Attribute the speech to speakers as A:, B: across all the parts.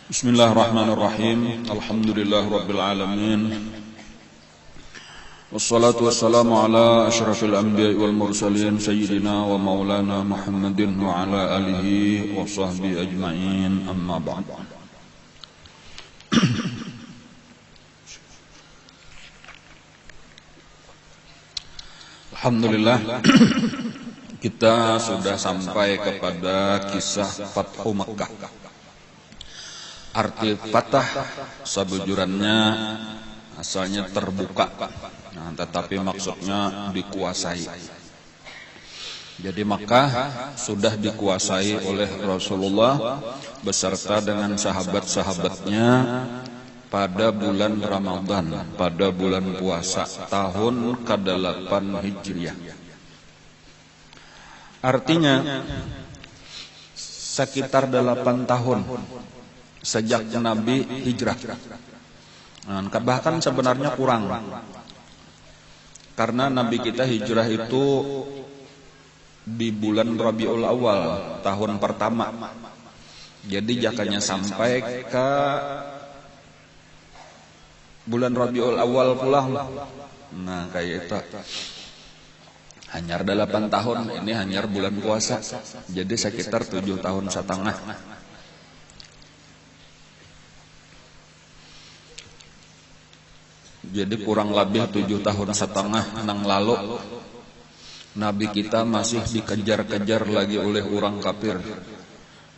A: Bismillahirrahmanirrahim. Alhamdulillahirabbil alamin. Wassalatu wassalamu ala asyrafil anbiya'i wal mursalin sayyidina wa maulana Muhammadin wa ala alihi wa sahbihi ajma'in. Amma ba'd. Alhamdulillah, kita sudah sampai kepada kisah Fathu Makkah. Arti fatah sebujurannya asalnya terbuka, tetapi maksudnya dikuasai. Jadi Makkah sudah dikuasai oleh Rasulullah beserta dengan sahabat-sahabatnya pada bulan Ramadan, pada bulan puasa tahun ke-8 Hijriah. Artinya sekitar 8 tahun sejak Nabi hijrah. Bahkan sebenarnya kurang, karena Nabi kita hijrah itu di bulan Rabiul Awal tahun pertama. Jadi jakanya sampai ke bulan Rabiul Awal pulang. Nah kayak itu. Hanyar 8 tahun, ini hanyar bulan puasa. Jadi sekitar 7 tahun setengah. Jadi kurang lebih 7 tahun setengah nang lalu Nabi kita masih dikejar-kejar lagi oleh orang kafir.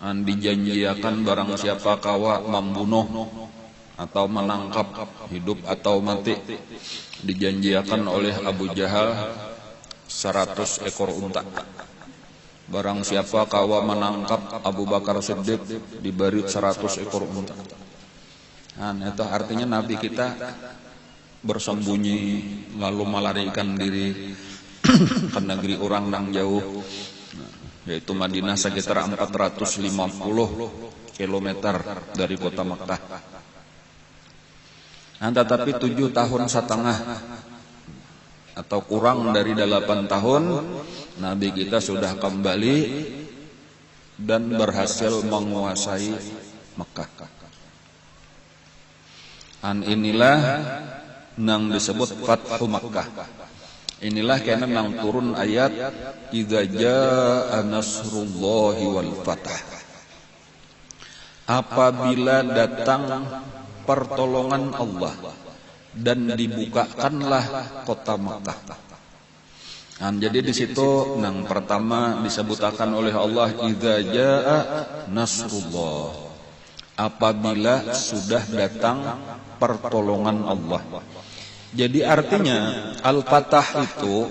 A: Dijanjiakan barang siapa kawa membunuh atau menangkap hidup atau mati. Dijanjiakan oleh Abu Jahal 100 ekor unta. Barang siapa kawa menangkap Abu Bakar Siddiq diberi 100 ekor unta. Itu artinya Nabi kita bersembunyi lalu melarikan diri ke negeri orang yang jauh, yaitu Madinah, sekitar 450 km dari kota Makkah. Tetapi 7 tahun setengah atau kurang dari 8 tahun Nabi kita sudah kembali dan berhasil menguasai Makkah. Inilah nang disebut Fathu Makkah. Inilah karena nang turun ayat idza jaa nasrullahi wal fath. Apabila datang pertolongan Allah dan dibukakanlah kota Makkah. Jadi di situ nang pertama disebutkan oleh Allah idza jaa nasrullah. Apabila sudah datang pertolongan Allah. Jadi artinya Al-Fatah itu,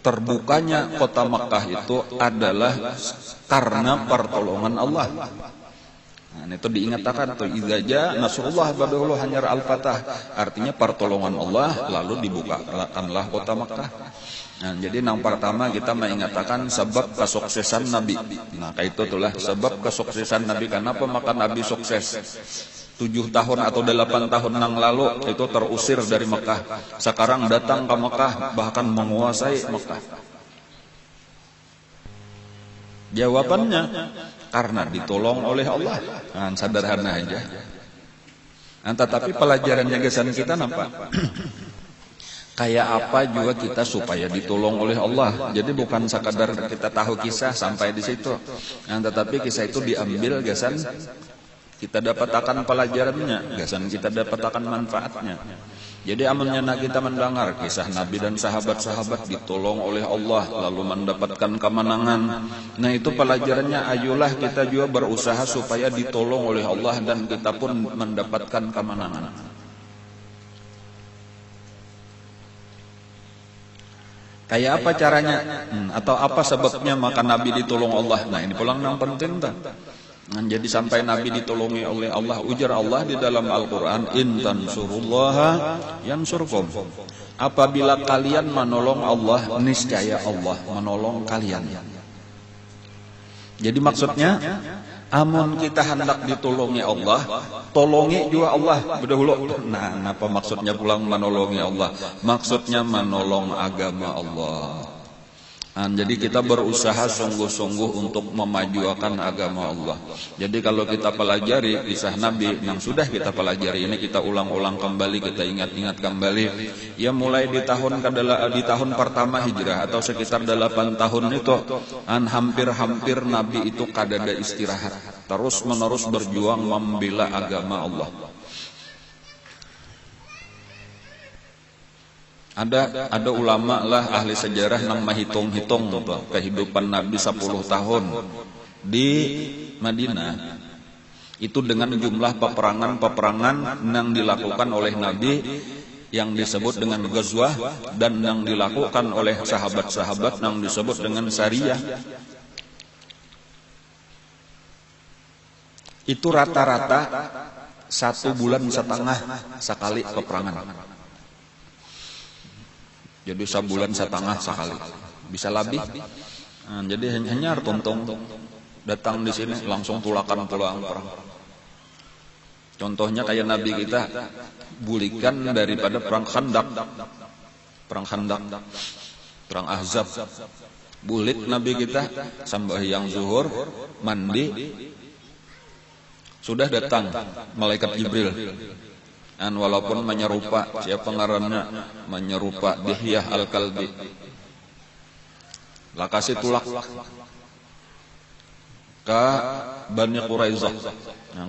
A: terbukanya kota Makkah itu adalah karena pertolongan Allah. Itu diingatkan tuh idza jaa nasrullah badahulu hanyar Al-Fatah. Artinya pertolongan Allah lalu dibukakanlah kota Makkah. Jadi yang pertama kita mengingatkan sebab kesuksesan Nabi. Kayak itu itulah sebab kesuksesan Nabi. Kenapa maka Nabi sukses? 7 tahun atau 8 tahun yang lalu itu terusir dari Mekah. Sekarang datang ke Mekah, bahkan menguasai Mekah. Jawabannya karena ditolong oleh Allah. Sederhana aja. Tetapi pelajarannya gesan kita nampak. Kayak apa juga kita supaya ditolong oleh Allah. Jadi bukan sekadar kita tahu kisah sampai di situ. Tetapi kisah itu diambil gesan kita dapat akan pelajarannya, gesan kita dapat akan manfaatnya. Jadi amalnya kita mendengar kisah Nabi dan sahabat-sahabat ditolong oleh Allah lalu mendapatkan kemenangan. Itu pelajarannya, ayolah kita juga berusaha supaya ditolong oleh Allah dan kita pun mendapatkan kemenangan. Kayak apa caranya? Atau apa sebabnya maka Nabi ditolong Allah? Ini pulang yang penting tuh. Jadi sampai Nabi ditolongi oleh Allah, ujar Allah di dalam Al-Quran, in tansurullaha yansurkum. Apabila kalian menolong Allah, niscaya Allah menolong kalian. Jadi maksudnya, amun kita hendak ditolongi Allah, tolongi juga Allah berdahulu. Apa maksudnya pulang menolongi Allah? Maksudnya menolong agama Allah. Jadi kita berusaha sungguh-sungguh untuk memajukan agama Allah. Jadi kalau kita pelajari kisah Nabi yang sudah kita pelajari ini, kita ulang-ulang kembali, kita ingat-ingat kembali. Ya mulai di tahun pertama hijrah atau sekitar 8 tahun itu, hampir-hampir Nabi itu kadada istirahat, terus-menerus berjuang membela agama Allah. Ada ulama lah ahli sejarah nang mahitung-hitung kehidupan Nabi 10 tahun di Madinah itu dengan jumlah peperangan yang dilakukan oleh Nabi yang disebut dengan ghazwah dan yang dilakukan oleh sahabat-sahabat yang disebut dengan sariyah. Itu rata-rata 1,5 bulan sekali peperangan. Jadi 1,5 bulan sekali, bisa lebih. Jadi hanya tuntung datang di sini langsung pulang perang. Contohnya kayak Nabi kita bulikan daripada perang Khandaq, perang Ahzab. Bulit Nabi kita sembahyang zuhur, mandi, sudah datang malaikat Jibril. Walaupun menyerupa, siapa ngaranna menyerupa Dihyah Al-Kalbi, lakasi tulak ke Bani Quraizah.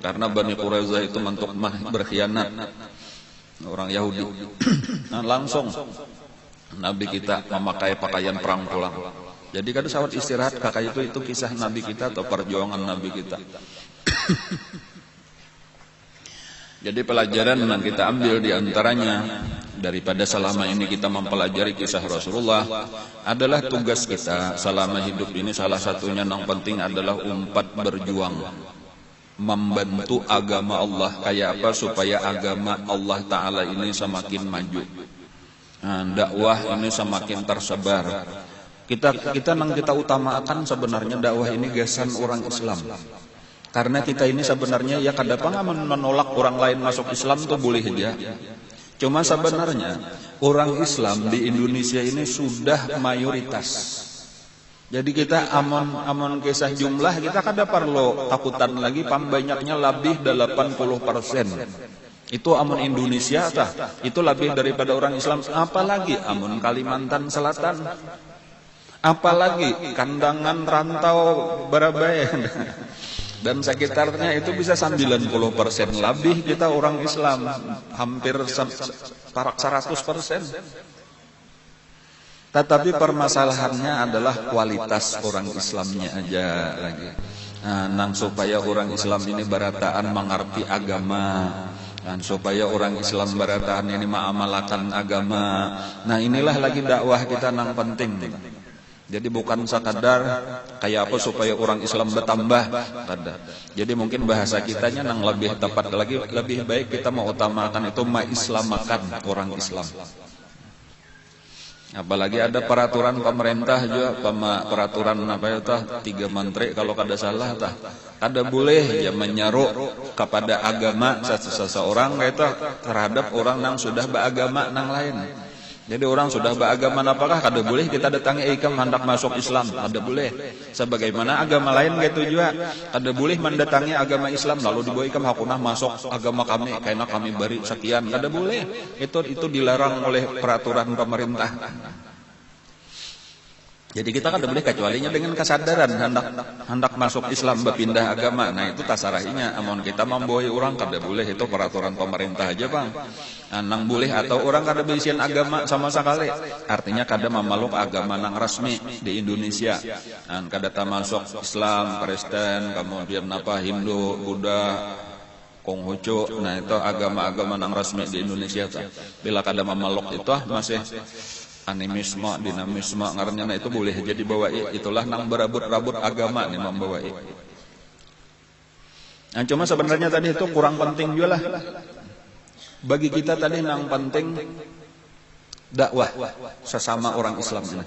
A: Karena Bani Quraizah itu bentuk berkhianat orang Yahudi. Langsung Nabi kita memakai pakaian perang pulang. Jadi kada sawat istirahat kakak itu kisah Nabi kita atau perjuangan Nabi kita. Jadi pelajaran yang kita ambil diantaranya daripada selama ini kita mempelajari kisah Rasulullah adalah tugas kita selama hidup ini, salah satunya yang penting adalah berjuang membantu agama Allah. Kayak apa supaya agama Allah Ta'ala ini semakin maju, dakwah ini semakin tersebar. Kita utamakan sebenarnya dakwah ini gasan orang Islam. Karena kita ini sebenarnya ya kadang menolak orang lain masuk Islam tuh boleh aja. Cuma sebenarnya orang Islam di Indonesia ini sudah mayoritas. Jadi kita amon kisah jumlah kita kada perlu takutan lagi, banyaknya lebih 80%. Itu amon Indonesia tah, itu lebih daripada orang Islam. Apalagi amon Kalimantan Selatan, apalagi kandangan rantau Barabayan dan sekitarnya itu bisa 90% lebih kita orang Islam, hampir 100%. Tetapi permasalahannya adalah kualitas orang Islamnya aja lagi. Nang supaya orang Islam ini barataan mengerti agama, dan supaya orang Islam barataan ini mengamalkan agama. Nah inilah lagi dakwah kita nang penting. Jadi bukan sekadar kayak apa supaya orang Islam bertambah, kada. Jadi mungkin bahasa kitanya nang lebih tepat lagi, lebih baik kita mau utamakan itu mengislamakan orang Islam. Apalagi ada peraturan pemerintah juga, peraturan apa itu 3 menteri kalau kada salah tah. Kada boleh ya menyeru kepada agama seseorang itu terhadap orang yang sudah beragama nang lain. Jadi orang sudah beragama apakah kada boleh kita datangi ikam hendak masuk Islam, kada boleh. Sebagaimana agama lain gitu juga, kada boleh mendatangi agama Islam lalu dibawa ikam hakunah masuk agama kami karena kami beri sekian, kada boleh. Itu dilarang oleh peraturan pemerintah. Jadi kita kada boleh kecualinya dengan kesadaran hendak masuk Islam berpindah agama. Nah itu tasarahinya amon kita membawa orang kada boleh, itu peraturan pemerintah aja bang. Nang boleh atau orang kada berisian agama sama sekali. Artinya kada memeluk agama nang resmi di Indonesia. Kada termasuk Islam, Kristen, kemudian Hindu, Buddha, Konghucu. Nah itu agama-agama nang resmi di Indonesia. Bila kada memeluk itu masih animisme, dinamisme, ngarannya itu boleh jadi bawai. Itulah nang berabut-rabut agama nih membawai. Nah cuma sebenarnya tadi itu kurang penting juga lah. Bagi kita tadi yang penting dakwah sesama orang Islam ini.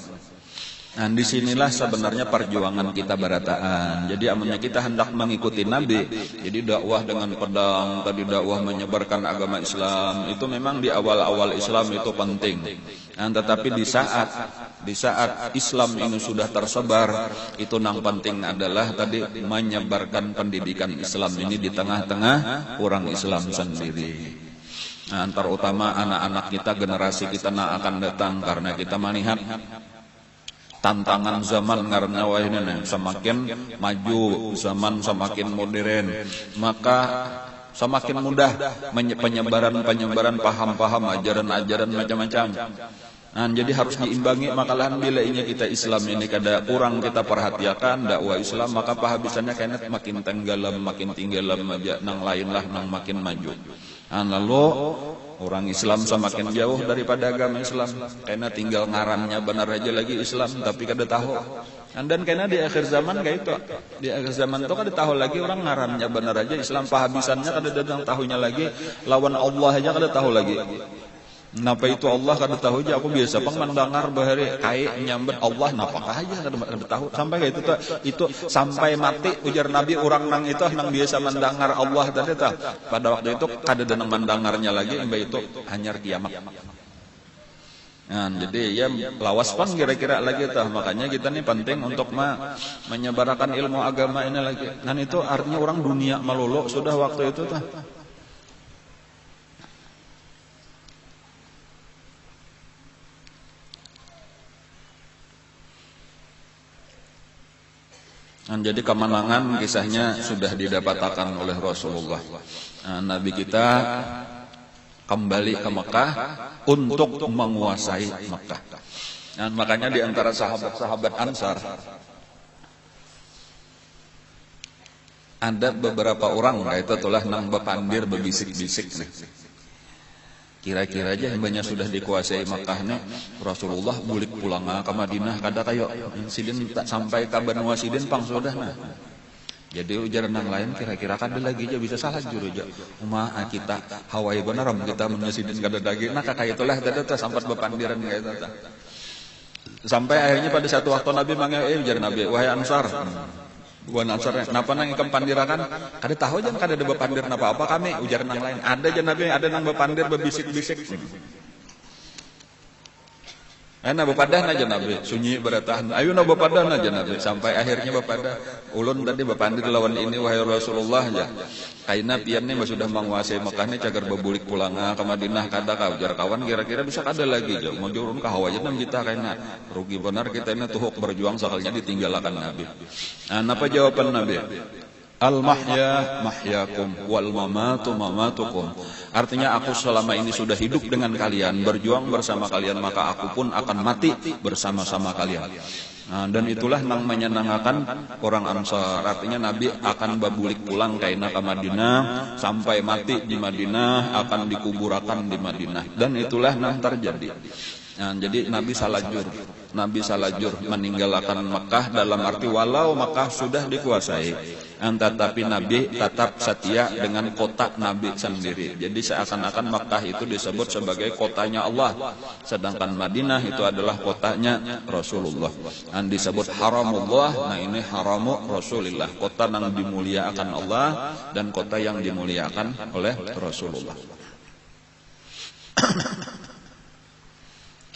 A: Nah, disinilah sebenarnya perjuangan kita barataan. Jadi amunnya kita hendak mengikuti Nabi, jadi dakwah dengan pedang, tadi dakwah menyebarkan agama Islam, itu memang di awal-awal Islam itu penting. Nah, tetapi di saat Islam ini sudah tersebar, itu yang penting adalah tadi menyebarkan pendidikan Islam ini di tengah-tengah orang Islam sendiri. Nah, terutama anak-anak kita, generasi kita yang akan datang, karena kita melihat tantangan zaman karena wah ini semakin maju zaman, semakin modern, maka semakin mudah penyebaran paham-paham, ajaran-ajaran macam-macam. Nah, jadi harus diimbangi, makalahan bila ini kita Islam ini kada kurang kita perhatikan dakwah Islam, maka pahabisannya kayaknya makin tenggelam aja, nang lain lah nang makin maju. Nah, lalu orang Islam semakin jauh daripada agama Islam, karena tinggal ngarannya benar aja lagi Islam, tapi kada tahu. Dan karena di akhir zaman kayak itu, di akhir zaman itu kada tahu lagi orang ngarannya benar aja Islam, pahabisannya kada datang tahunya lagi, lawan Allah aja kada tahu lagi. Napa itu Allah kada tahu aja, aku biasa pang mendengar bahari kai nyambet Allah napakah aja kada tahu, sampai kayak itu sampai mati ujar Nabi orang nang itu nang biasa mendengar Allah tadi tah, pada waktu itu kada ada nang mendengarnya lagi, mbak itu hanyar kiamat. Nah, jadi ya lawas pang kira-kira lagi tah, makanya kita nih penting untuk menyebarkan ilmu agama ini lagi. Dan itu artinya orang dunia melulu sudah waktu itu tah. Jadi kemenangan kisahnya sudah didapatkan oleh Rasulullah. Nabi kita kembali ke Mekah untuk menguasai Mekah. Dan makanya di antara sahabat-sahabat Ansar ada beberapa orang itu telah nang bepandir bebisik-bisik nih. Kira-kira aja hambanya sudah dikuasai Makkahnya, Rasulullah bulik pulang ke Madinah kada kayo sidin tak sampai ka Banu Wasidin pang sudah nah. Jadi ujar nang lain kira-kira kada lagi aja bisa salah juru aja. Kita Hawaii benar kita menyasidin kada lagi. Nah kakak itulah tadi sampai bepandiran kayak itu. Sampai akhirnya pada satu waktu Nabi manggil ujar Nabi, wahai Ansar. Buan Ansar, napa nang ikam pandirakan? Kada tahu aja kada ada bepandir napa apa kami ujar nang lain. Ada aja Nabi, ada nang bepandir bebisik-bisik. Ana bepadah aja Nabi, sunyi beratahan. Ayo na bepadah aja Nabi, sampai akhirnya bepadah. Ulun tadi bepandir lawan ini wahai Rasulullah aja. Kaina pian nih sudah menguasai Mekah nih cagar bebulik pulang ke Madinah kada ka ujar kawan kira-kira bisa kada lagi aja. Mau jurun ka Hawaii kita kaina rugi benar kita ini tuhuk berjuang sakalnya ditinggalkan Nabi. Nah, apa jawaban Nabi? Al-mahya mahyakum wal mamatu mamatukum. Artinya aku selama ini sudah hidup dengan kalian, berjuang bersama kalian, maka aku pun akan mati bersama-sama kalian. Nah, dan itulah yang menyenangkan orang Ansar. Artinya Nabi akan babulik pulang kaina ke Madinah, sampai mati di Madinah, akan dikuburakan di Madinah. Dan itulah yang terjadi. Nah, jadi Nabi salajur meninggalkan Mekah dalam arti walau Mekah sudah dikuasai, tetapi Nabi tetap setia dengan kota Nabi sendiri. Jadi seakan-akan Mekah itu disebut sebagai kotanya Allah, sedangkan Madinah itu adalah kotanya Rasulullah. Dan disebut haramullah, nah ini haramu Rasulillah, kota yang dimuliakan Allah dan kota yang dimuliakan oleh Rasulullah.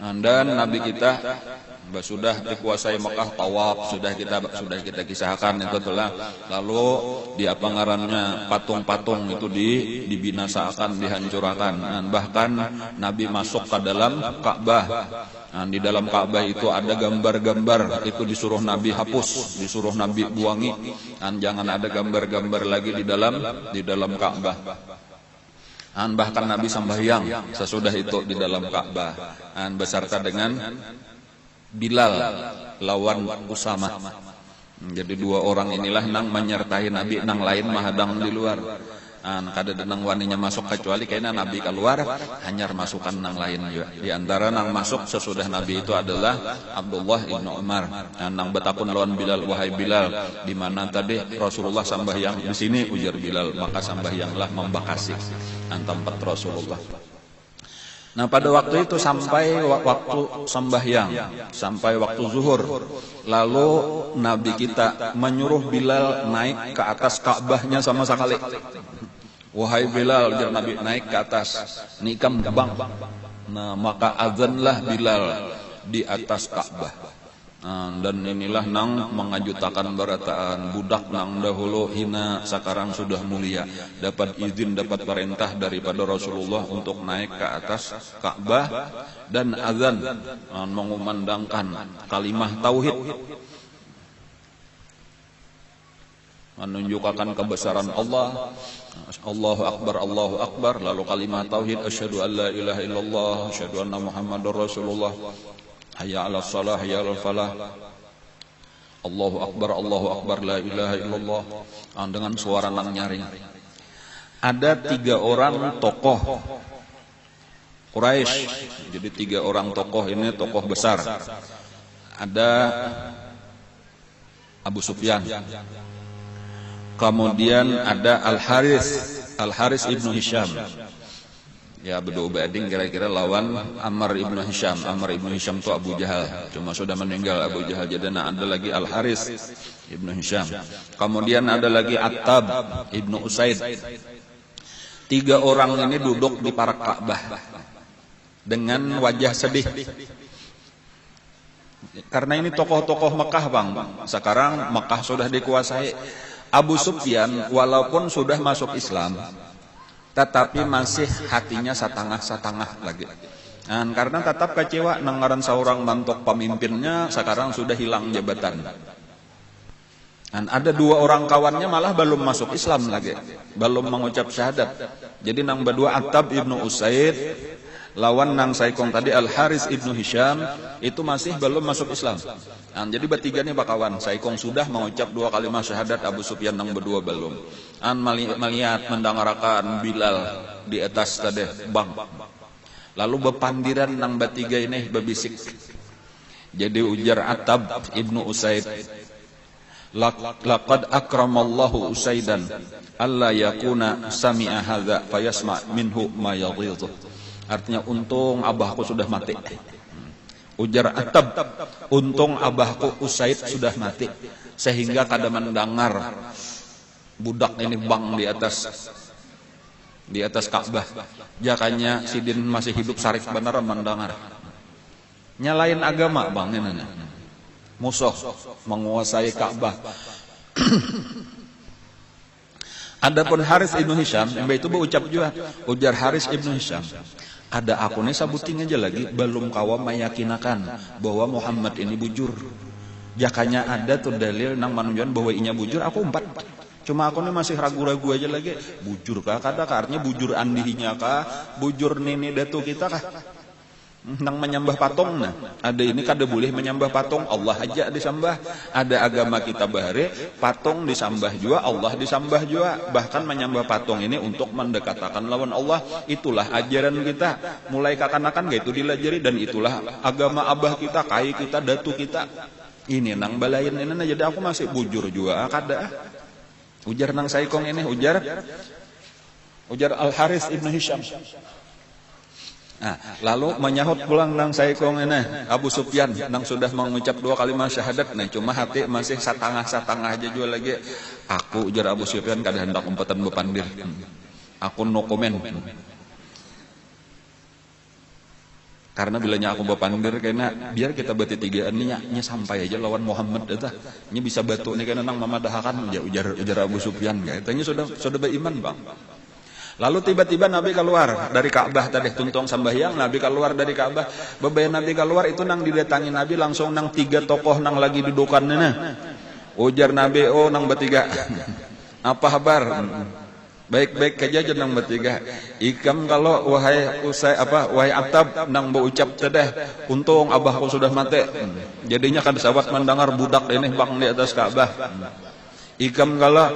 A: Dan Nabi kita sudah dikuasai Mekah, tawaf sudah kita kisahkan itu telah. Lalu di apa ngarannya patung-patung itu dibinasakan, dihancurkan. Dan bahkan Nabi masuk ke dalam Ka'bah. Nah, di dalam Ka'bah itu ada gambar-gambar, itu disuruh Nabi hapus, disuruh Nabi buangi. Dan jangan ada gambar-gambar lagi di dalam Ka'bah. Dan bahkan Nabi sembahyang sesudah itu di dalam Ka'bah, dan beserta dengan Bilal lawan Usama. Jadi dua orang inilah nang menyertai Nabi, nang lain mahadang di luar. Kada nang waninya masuk kecuali kayaknya Nabi keluar hanyar masukan nang lain juga. Di antara nang masuk sesudah Nabi itu adalah Abdullah ibn Umar. Nang betakun lawan Bilal, wahai Bilal, di mana tadi Rasulullah sambahyang di sini ujar Bilal, maka sambahyanglah membakasi tempat Rasulullah. Nah pada waktu itu sampai waktu sembahyang, sampai waktu zuhur, lalu Nabi kita menyuruh Bilal naik ke atas Ka'bahnya sama sekali. Wahai Bilal, ujar Nabi, naik ke atas, nikam bang. Nah maka azanlah Bilal di atas Ka'bah. Dan inilah nang mengajutakan barataan budak nang dahulu hina sekarang sudah mulia, dapat izin, dapat perintah daripada Rasulullah untuk naik ke atas Ka'bah dan azan mengumandangkan kalimah tauhid, menunjukkan kebesaran Allah. Allahu Akbar, lalu kalimah tauhid, asyhadu an la ilaha illallah, asyhadu anna Muhammadar Rasulullah, hayya 'alas shalah, hayya 'alal falah, Allahu Akbar, la ilaha illallah, dengan suara nang nyaring. Ada 3 orang tokoh Quraisy, jadi 3 orang tokoh ini tokoh besar. Ada Abu Sufyan, kemudian ada Al-Haris ibnu Hisham. Ya Abdu Ubaidin kira-kira lawan Ammar ibnu Hisham. Ammar ibnu Hisham itu Abu Jahal, cuma sudah meninggal Abu Jahal. Jadi ada lagi Al-Haris ibnu Hisham. Kemudian ada lagi Attab ibnu Usaid. 3 orang ini duduk di parak Ka'bah dengan wajah sedih. Karena ini tokoh-tokoh Mekah bang. Sekarang Mekah sudah dikuasai. Abu Sufyan walaupun sudah masuk Islam, tetapi masih hatinya satangah lagi. Dan karena tetap kecewa nengaran seorang mantok pemimpinnya sekarang sudah hilang jabatan. Dan ada 2 orang kawannya malah belum masuk Islam lagi, belum mengucap syahadat. Jadi nang berdua Attab ibnu Usaid lawan nang saikong tadi Al-Haris ibnu Hisham itu masih belum masuk Islam. Nah, jadi bertiga ini bakawan. Saikong sudah mengucap 2 kalimat syahadat, Abu Sufyan nang berdua belum. Melihat mendengarkan Bilal di atas tadi bang. Lalu bepandiran nang bertiga ini berbisik. Jadi ujar Attab ibnu Usaid, laqad akramallahu Usaidan alla yakuna sami'a hadza fayasma' minhu ma yaghidhu. Artinya untung abahku sudah mati. Ujar Attab, untung abahku Usaid sudah mati sehingga kada mendengar budak ini bang di atas Ka'bah. Jakanya sidin masih hidup sarif benar mendengar. Nyalain agama bang ini. Musuh menguasai Ka'bah. Adapun Haris ibnu Hisham, itu berucap juga, ujar Haris ibnu Hisham, ada aku nih sabuting aja lagi belum kawa meyakinakan bahwa Muhammad ini bujur. Jakanya ada tuh dalil nang menunjukkan bahwa inya bujur, aku 4. Cuma aku nih masih ragu-ragu aja lagi, bujur kah kada, artinya bujur andihinya kah, bujur nini datu kita kah? Nang menyembah patung, nah ada ini kada boleh menyembah patung, Allah aja disembah. Ada agama kita bahare patung disembah juga, Allah disembah juga. Bahkan menyembah patung ini untuk mendekatakan lawan Allah. Itulah ajaran kita mulai kakanakan gitu dilajari, dan itulah agama abah kita, kai kita, datu kita. Ini nang balain ini, nah jadi aku masih bujur juga kada. Ujar nang saikong ini, ujar Al-Haris ibnu Hisham. Nah, lalu menyahut pulang nang saikong ini Abu Sufyan nang sudah mengucap 2 kalimat syahadat. Nah cuma hati masih satangah aja juga lagi. Aku ujar Abu Sufyan kada hendak umpetan bepandir. Aku no komen. Karena bilanya aku bepandir karena biar kita bertigaan nya sampai aja lawan Muhammad eta. Nya bisa batu nih karena nang mamadahakan ya ujar Abu Sufyan kayak. Tanya sudah beriman bang. Lalu tiba-tiba Nabi keluar dari Ka'bah tadi tuntung sambahyang, Nabi keluar dari Ka'bah. Beberapa Nabi keluar itu nang didatangi Nabi langsung nang 3 tokoh nang lagi dudukan nana. Ujar Nabi, oh nang bertiga. Apa kabar? Baik-baik aja nang bertiga. Ikam kalau wahai Attab nang berucap tadi, untung abahku sudah mati. Jadinya kan sahabat mendengar budak ini bang di atas Ka'bah. Ikam kalau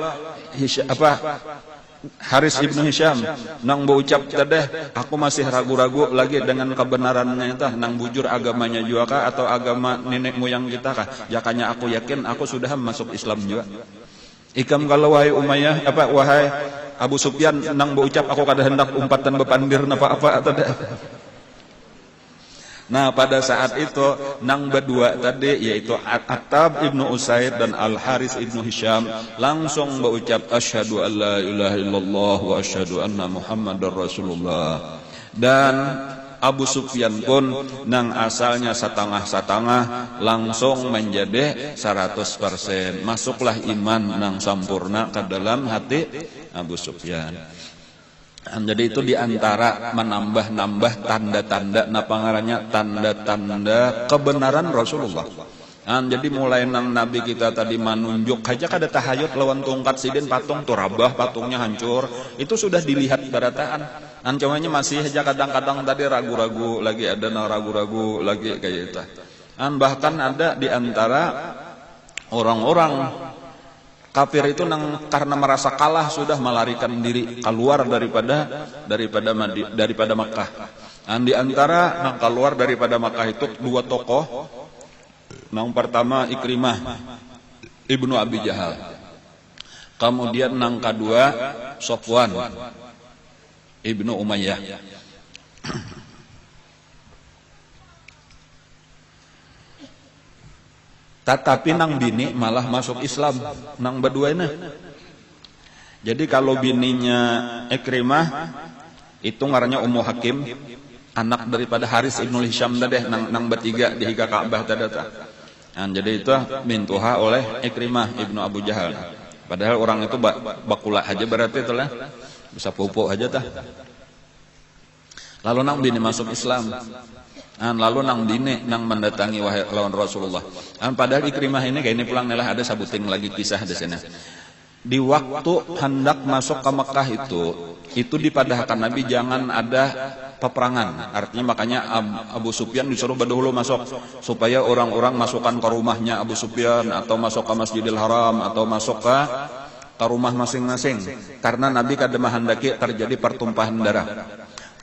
A: Haris ibnu Hisham nang berucap tadi, aku masih ragu-ragu lagi dengan kebenarannya itu, nang bujur agamanya juga kah atau agama nenek moyang kita kah? Jakanya aku yakin aku sudah masuk Islam juga. Ikam kalau wahai wahai Abu Sufyan nang berucap aku kada hendak umpatan bepandir apa tadi. Nah pada saat itu nang berdua tadi yaitu Attab ibnu Usaid dan Al Haris ibnu Hisham langsung berucap asyhadu an la ilaha illallah wa asyhadu anna Muhammadar Rasulullah. Dan Abu Sufyan pun nang asalnya setengah-setengah langsung menjadi 100%. Masuklah iman nang sampurna ke dalam hati Abu Sufyan. Jadi itu diantara menambah-nambah tanda-tanda napangarannya tanda-tanda kebenaran Rasulullah. Jadi mulai nang Nabi kita tadi menunjuk aja kada tahayut lawan tungkat sidin patung turabah patungnya hancur itu sudah dilihat barataan. Ancamannya masih aja kadang-kadang tadi ragu-ragu lagi ada ragu-ragu lagi kayak itu. Bahkan ada diantara orang-orang kafir itu karena merasa kalah sudah melarikan diri keluar daripada Makkah. Di antara nang keluar daripada Makkah itu dua tokoh. Nang pertama Ikrimah ibnu Abi Jahal. Kemudian nang kedua Sofwan ibnu Umayyah. Tetapi nang bini malah masuk Islam nang beduana. Jadi kalau bininya Ikrimah itu ngarannya Ummu Hakim, anak daripada Haris ibnu Hisham tadi nang bertiga di hika Ka'bah tadi. Jadi itu mintuha oleh Ikrimah ibnu Abu Jahal. Padahal orang itu bakula aja berarti itulah bisa pupuk aja tah. Lalu nang bini masuk Islam. Lalu nang bini nang mendatangi wahai lawan Rasulullah. Padahal Ikrimah ini kayak ini pulang nelah ada sabuting lagi kisah di sana. Di waktu hendak masuk ke Mekah itu dipadahkan Nabi jangan ada peperangan. Artinya makanya Abu Sufyan disuruh berdahulu masuk supaya orang-orang masukkan ke rumahnya Abu Sufyan atau masuk ke Masjidil Haram atau masuk ke rumah masing-masing. Karena Nabi kada menghendaki terjadi pertumpahan darah.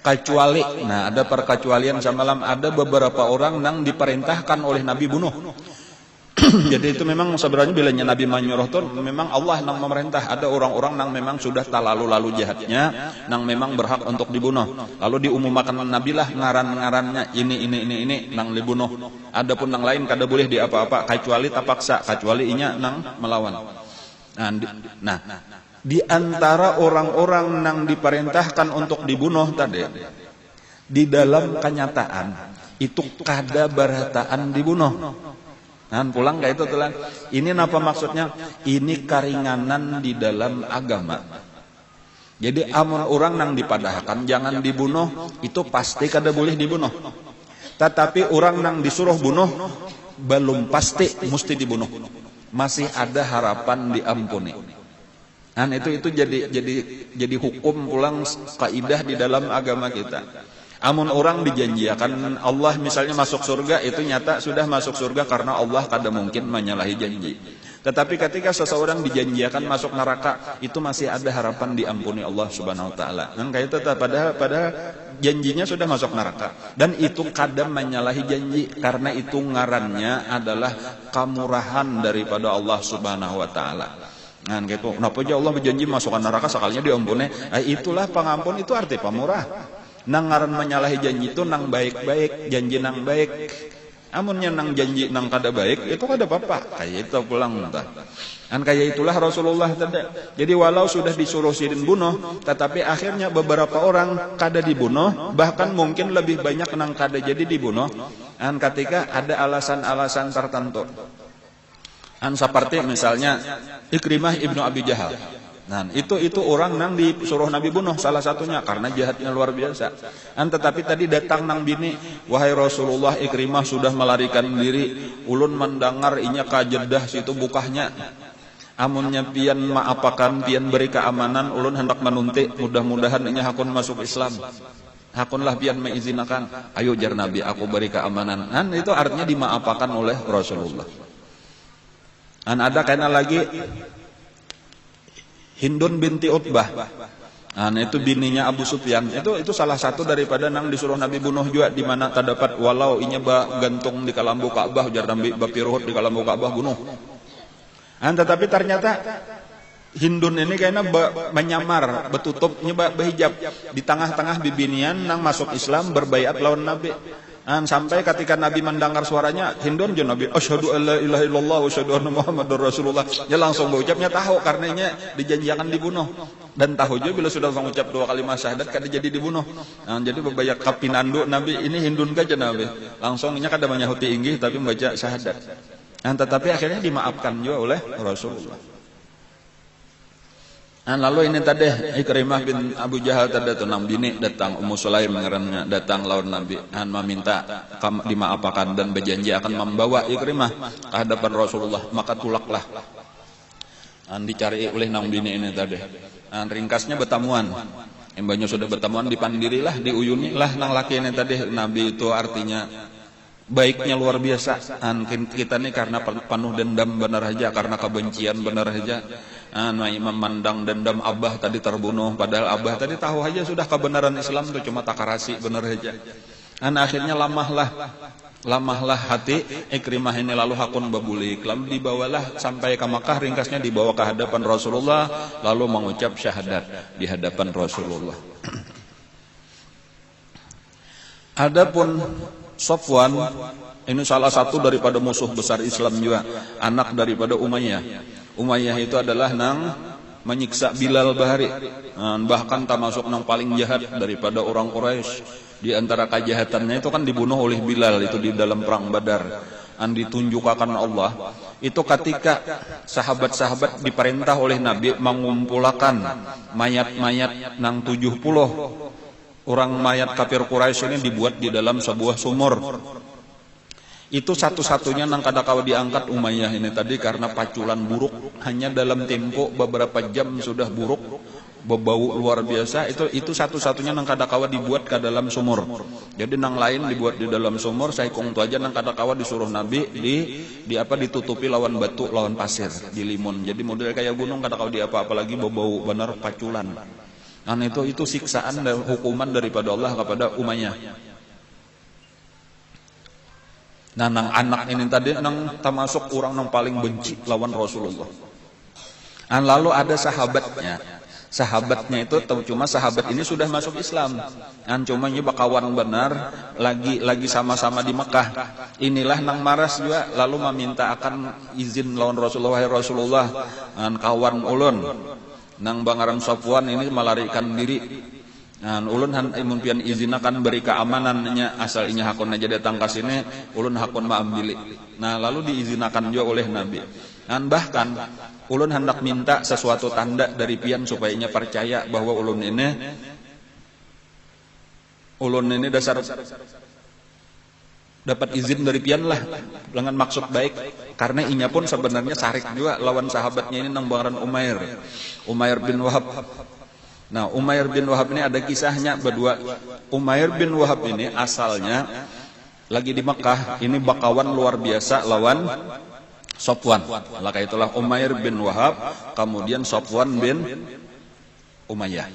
A: Kecuali, ada perkecualian samalam, ada beberapa orang yang diperintahkan oleh Nabi bunuh. Jadi itu memang sebenarnya bilanya Nabi menyuruh itu memang Allah yang memerintah. Ada orang-orang yang memang sudah terlalu jahatnya, yang memang berhak untuk dibunuh. Lalu diumumkan Nabi lah ngaran-ngarannya ini yang dibunuh. Adapun yang lain kada boleh di apa-apa kecuali tapaksa, kecuali inya yang melawan. Di antara orang-orang yang diperintahkan untuk dibunuh tadi, di dalam kenyataan itu kada barataan dibunuh. Pulang kayak itu tulang. Ini apa maksudnya? Ini keringanan di dalam agama. Jadi amun orang yang dipadahkan jangan dibunuh itu pasti kada boleh dibunuh. Tetapi orang yang disuruh bunuh belum pasti mesti dibunuh. Masih ada harapan diampuni. Itu jadi hukum pulang kaidah di dalam agama kita. Amun orang dijanjikan Allah misalnya masuk surga itu nyata sudah masuk surga karena Allah kada mungkin menyalahi janji. Tetapi ketika seseorang dijanjikan masuk neraka itu masih ada harapan diampuni Allah Subhanahu wa taala. Kayak itu padahal janjinya sudah masuk neraka dan itu kada menyalahi janji karena itu ngarannya adalah kemurahan daripada Allah Subhanahu wa taala. Gitu. Kenapa aja Allah berjanji masukkan neraka sekalinya diampuni? Itulah pengampun itu arti pemurah. Nang ngaran menyalahi janji itu nang baik-baik, janji nang baik. Amunnya nang janji nang kada baik itu kada apa-apa. Kayak itu pulang entah. Kayak itulah Rasulullah tadi. Jadi walau sudah disuruh sidin bunuh, tetapi akhirnya beberapa orang kada dibunuh, bahkan mungkin lebih banyak nang kada jadi dibunuh. Ketika ada alasan-alasan tertentu. Seperti misalnya Ikrimah ibnu Abi Jahal. Itu orang nang disuruh Nabi bunuh salah satunya karena jahatnya luar biasa. Tetapi tadi datang nang bini, wahai Rasulullah Ikrimah sudah melarikan diri, ulun mendengar inya kajedah situ bukahnya. Amunnya pian maapakan pian beri keamanan, ulun hendak menuntik, mudah-mudahan inya hakun masuk Islam. Hakunlah pian mengizinakan, ayo jar Nabi aku beri keamanan. Itu artinya dimaapakan oleh Rasulullah. Ada kena lagi Hindun binti Utbah. Itu bininya Abu Sufyan. Itu salah satu daripada nang disuruh Nabi bunuh juga di mana terdapat walau inya gantung di kalambu Ka'bah jar Nabi bapiruhut di kalambu Ka'bah bunuh. Tetapi ternyata Hindun ini kayaknya menyamar, betutup, berhijab di tengah-tengah bibinian nang masuk Islam berbaiat lawan Nabi. Sampai ketika Nabi mendengar suaranya, hindun je Nabi, asyhadu alla ilaha illallah wa asyhadu anna Muhammadar Rasulullah. Dia langsung berucapnya tahu karenanya dijanjikan dibunuh. Dan tahu juga bila sudah mengucap 2 kalimat syahadat kada jadi dibunuh. Jadi bebayak kapinandu Nabi ini hindun aja Nabi. Langsungnya kada menyahuti inggih tapi membaca syahadat. Tetapi akhirnya dimaafkan juga oleh Rasulullah. Lalu ini tadi Ikrimah bin Abu Jahal tadi tu nang bini datang Ummu Sulaim ngarannya datang lawan Nabi meminta dimaafkan dan berjanji akan membawa Ikrimah ke hadapan Rasulullah, maka tulaklah dicari oleh nang bini ini tadi. Ringkasnya bertamuan. Embahnya sudah bertamuan dipandirilah, diuyunilah nang laki ini tadi. Nabi itu artinya baiknya luar biasa. Kita nih karena penuh dendam benar aja, karena kebencian benar aja. Memandang dendam Abah tadi terbunuh, padahal Abah tadi tahu aja sudah kebenaran Islam itu cuma takarasi benar aja. Akhirnya lamahlah hati Ikrimah ini lalu hakun babulik, lalu dibawalah sampai ke Makkah, ringkasnya dibawa ke hadapan Rasulullah lalu mengucap syahadat di hadapan Rasulullah. Adapun Safwan ini salah satu daripada musuh besar Islam juga, anak daripada Umayyah. Umayyah itu adalah nang menyiksa Bilal Bahari, bahkan termasuk nang paling jahat daripada orang Quraisy. Di antara kejahatannya itu kan dibunuh oleh Bilal itu di dalam perang Badar. Ditunjukkan Allah itu ketika sahabat-sahabat diperintah oleh Nabi mengumpulkan mayat-mayat nang 70 orang mayat kafir Quraisy ini dibuat di dalam sebuah sumur. Itu satu-satunya nang kada kawa diangkat Umayyah ini tadi karena paculan buruk, hanya dalam tempo beberapa jam sudah buruk, berbau luar biasa. Itu satu-satunya nang kada kawa dibuat ke dalam sumur. Jadi nang lain dibuat di dalam sumur, saikong tu aja nang kada kawa disuruh Nabi ditutupi lawan batu, lawan pasir, dilimun. Jadi model kayak gunung kada kawa apa lagi berbau benar paculan. Itu siksaan dan hukuman daripada Allah kepada Umayyah. Nang anak ini tadi nang termasuk orang yang paling benci lawan Rasulullah. Lalu ada sahabatnya itu cuma sahabat ini sudah masuk Islam. Cuma ini bakawan benar lagi sama-sama di Mekah. Inilah nang maras juga lalu meminta akan izin lawan Rasulullah, wahai Rasulullah, kawan ulun nang bangaran Safwan ini melarikan diri. Ulun imun pian izinakan beri keamanannya, asal inya hakun aja datang ke sini, ulun hakun maambili. Lalu diizinakan juga oleh Nabi. Bahkan ulun hendak minta sesuatu tanda dari pian supaya inya percaya bahwa ulun ini dasar dapat izin dari pian lah dengan maksud baik, karena inya pun sebenarnya sarik juga lawan sahabatnya ini nang bangaran Umair bin Wahab. Umair bin Wahab ini ada kisahnya berdua. Umair bin Wahab ini asalnya lagi di Mekah, ini bakawan luar biasa lawan Safwan. Maka itulah Umair bin Wahab, kemudian Safwan bin Umayyah.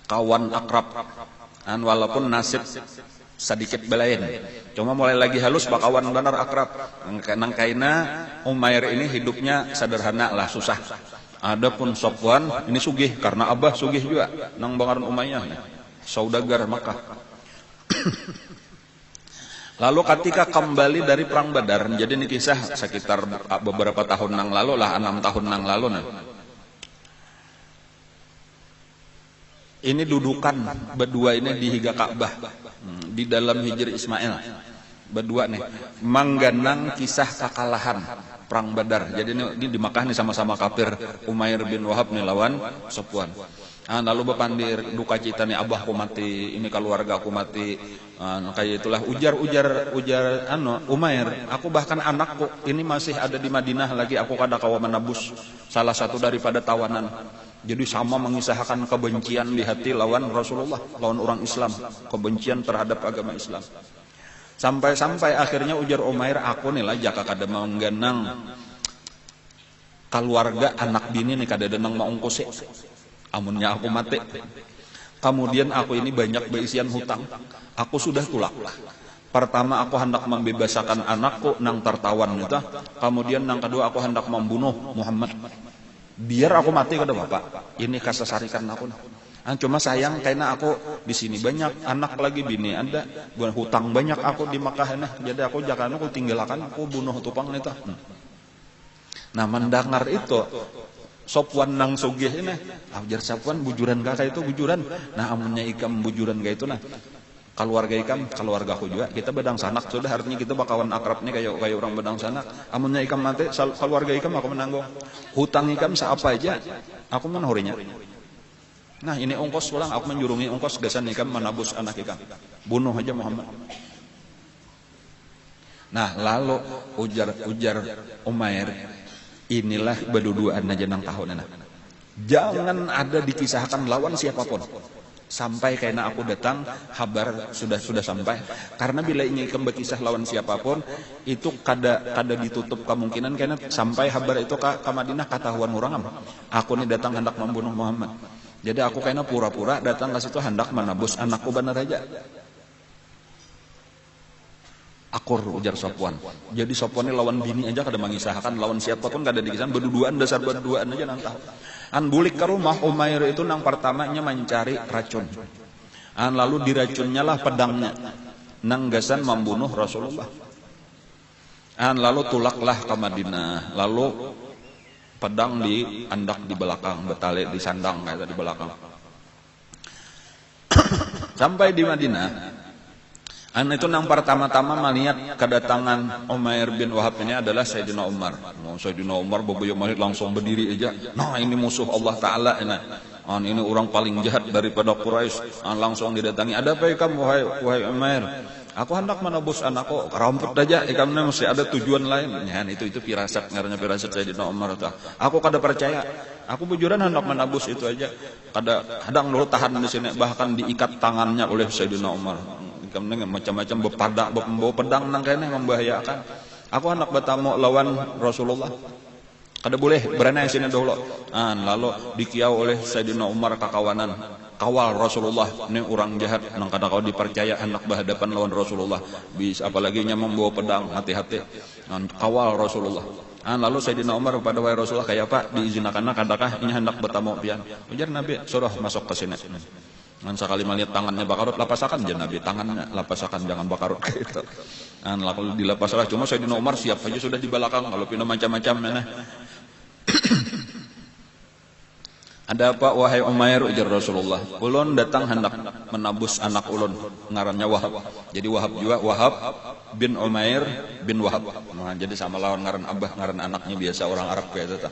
A: Kawan akrab. Walaupun nasib sedikit belain. Cuma mulai lagi halus bakawan benar akrab. Nang kaina Umair ini hidupnya sederhana lah, susah. Adapun Safwan ini sugih karena Abah sugih juga nang bangaran Umayyah, saudagar Makkah. Lalu ketika kembali dari perang Badar, jadi ini kisah sekitar beberapa tahun nang lalu lah, 6 tahun nang lalu Ini dudukan berdua ini di higa Ka'bah, di dalam Hijri Ismail. Berdua nih mangganang kisah kekalahan perang Badar. Jadi ini di Makkah nih sama-sama kafir, Umair bin Wahab nih lawan Safwan. Lalu bepandir duka cita nih, abah aku mati, ini keluarga aku mati. Kayak itulah ujar Umair, aku bahkan anakku ini masih ada di Madinah lagi, aku kada kawa menebus salah satu daripada tawanan. Jadi sama mengisahkan kebencian di hati lawan Rasulullah, lawan orang Islam, kebencian terhadap agama Islam. Sampai akhirnya ujar Umair, aku nih lah jaka kada mengganang keluarga anak bini nih kada denang maungkuse. Amunnya aku mati. Kemudian aku ini banyak berisian hutang. Aku sudah tulak. Pertama aku hendak membebasakan anakku nang tertawan itu. Kemudian nang kedua aku hendak membunuh Muhammad. Biar aku mati kada bapak. Ini kasasarikan aku. Cuma sayang karena aku di sini banyak anak lagi bini ada, hutang banyak aku di Makkah nah. Jadi aku jangan aku tinggalkan aku bunuh tupang itu. Nah mendengar itu Sopwan nang sugih ini, ajar Sopwan bujuran kakak itu bujuran. Nah amunnya ikam bujuran kayak itu nah. Keluarga ikam, keluarga aku juga. Kita bedang sanak sudah artinya kita bakawan akrabnya kayak orang bedang sanak. Amunnya ikam mati, keluarga ikam aku menanggung. Hutang ikam seapa aja, aku menahurinya. Nah ini ongkos pulang, aku menjurungi ongkos gasan ikam menabus anak ikam. Bunuh aja Muhammad. Nah lalu ujar Umair, inilah berduaan aja nang tahun enak. Jangan ada dikisahkan lawan siapapun. Sampai karena aku datang, kabar sudah sampai. Karena bila ingin berkisah lawan siapapun, itu kada ditutup kemungkinan karena sampai kabar itu ke Madinah ketahuan orang. Aku nih datang hendak membunuh Muhammad. Jadi aku karena pura-pura datang ke situ hendak menabus anakku benar aja. Akur ujar Sopwan. Jadi Sopwan ini lawan bini aja kada mengisahkan, lawan siapapun kada dikisahkan, berduaan dasar berduaan aja nang tahu. Bulik ke rumah Umair itu nang pertamanya mencari racun. Lalu diracunnya lah pedangnya. Nang gasan membunuh Rasulullah. Lalu tulaklah ke Madinah. Lalu pedang diandak di belakang, betali di sandang kayak di belakang. Sampai di Madinah. Itu nang pertama-tama melihat kedatangan Umair bin Wahab ini adalah Sayyidina Umar. Sayyidina Umar boboyo malik langsung berdiri aja. Nah ini musuh Allah Ta'ala. Ini orang paling jahat daripada Quraisy. Langsung didatangi. Ada apa ikam wahai Umair? Aku hendak menebus anakku. Ramput aja. Ikamnya mesti ada tujuan lain. Ya, itu firasat. Ngarannya firasat Sayyidina Umar. Aku kada percaya. Aku bujuran hendak menebus itu aja. Kadang dulu tahan di sini. Bahkan diikat tangannya oleh Sayyidina Umar. Macam-macam membawa pedang nang kene membahayakan. Aku hendak bertamu lawan Rasulullah. Kada boleh berani sini dulu. Lalu dikiau oleh Sayyidina Umar kakawanan. Kawal Rasulullah, ini orang jahat nang kada kau dipercaya hendak berhadapan lawan Rasulullah. Bisa apalagi nya membawa pedang, hati-hati. Kawal Rasulullah. Lalu Sayyidina Umar kepada wahai Rasulullah kayak Pak diizinkan kadakah ini hendak bertamu pian. Ujar Nabi, suruh masuk ke sini. Sekali melihat tangannya Bakarut, lapasakan aja Nabi, tangannya lapasakan, jangan Bakarut kayak itu. Lalu dilapaslah, cuma Sayyidina Umar siap aja sudah di belakang, kalau pindah macam-macam. Ada apa wahai Umair, ujar Rasulullah. Ulun datang hendak menabus anak ulun, ngarannya Wahab. Jadi Wahab juga, Wahab bin Umair bin Wahab. Nah, jadi sama lawan ngaran abah, ngaran anaknya biasa orang Arab kayak itu.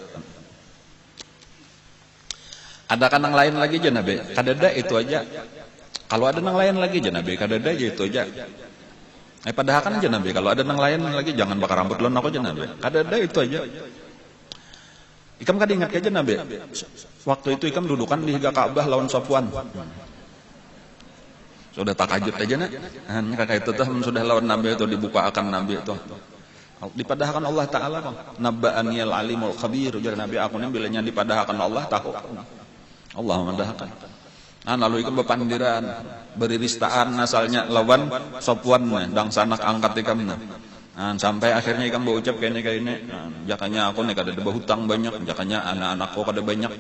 A: Ada kan yang lain lagi aja Nabi, kadada itu aja. Kalau ada yang lain lagi aja Nabi, kadada aja itu aja. Padahal kan aja Nabi, kalau ada yang lain lagi jangan bakar rambut lu aku aja Nabi. Kadada itu aja. Ikam kada ingat aja Nabi. Waktu itu ikam dudukan di higa Ka'bah lawan Safwan. Sudah takajud aja nak. Kakak itu tuh sudah lawan Nabi itu dibuka akan Nabi itu. Dipadahkan Allah Ta'ala bang. Nabba'aniyal alimul khabir. Ujar Nabi aku ini bilanya dipadahkan Allah tahu. Allah mendahkan. Lalu ikam bepandiran beriristaan asalnya lawan Sopwan dang sanak angkat ikam. Sampai akhirnya ikam berucap kayak ini. Jakanya aku nih kada ada hutang banyak. Jakanya anak-anakku kada banyak.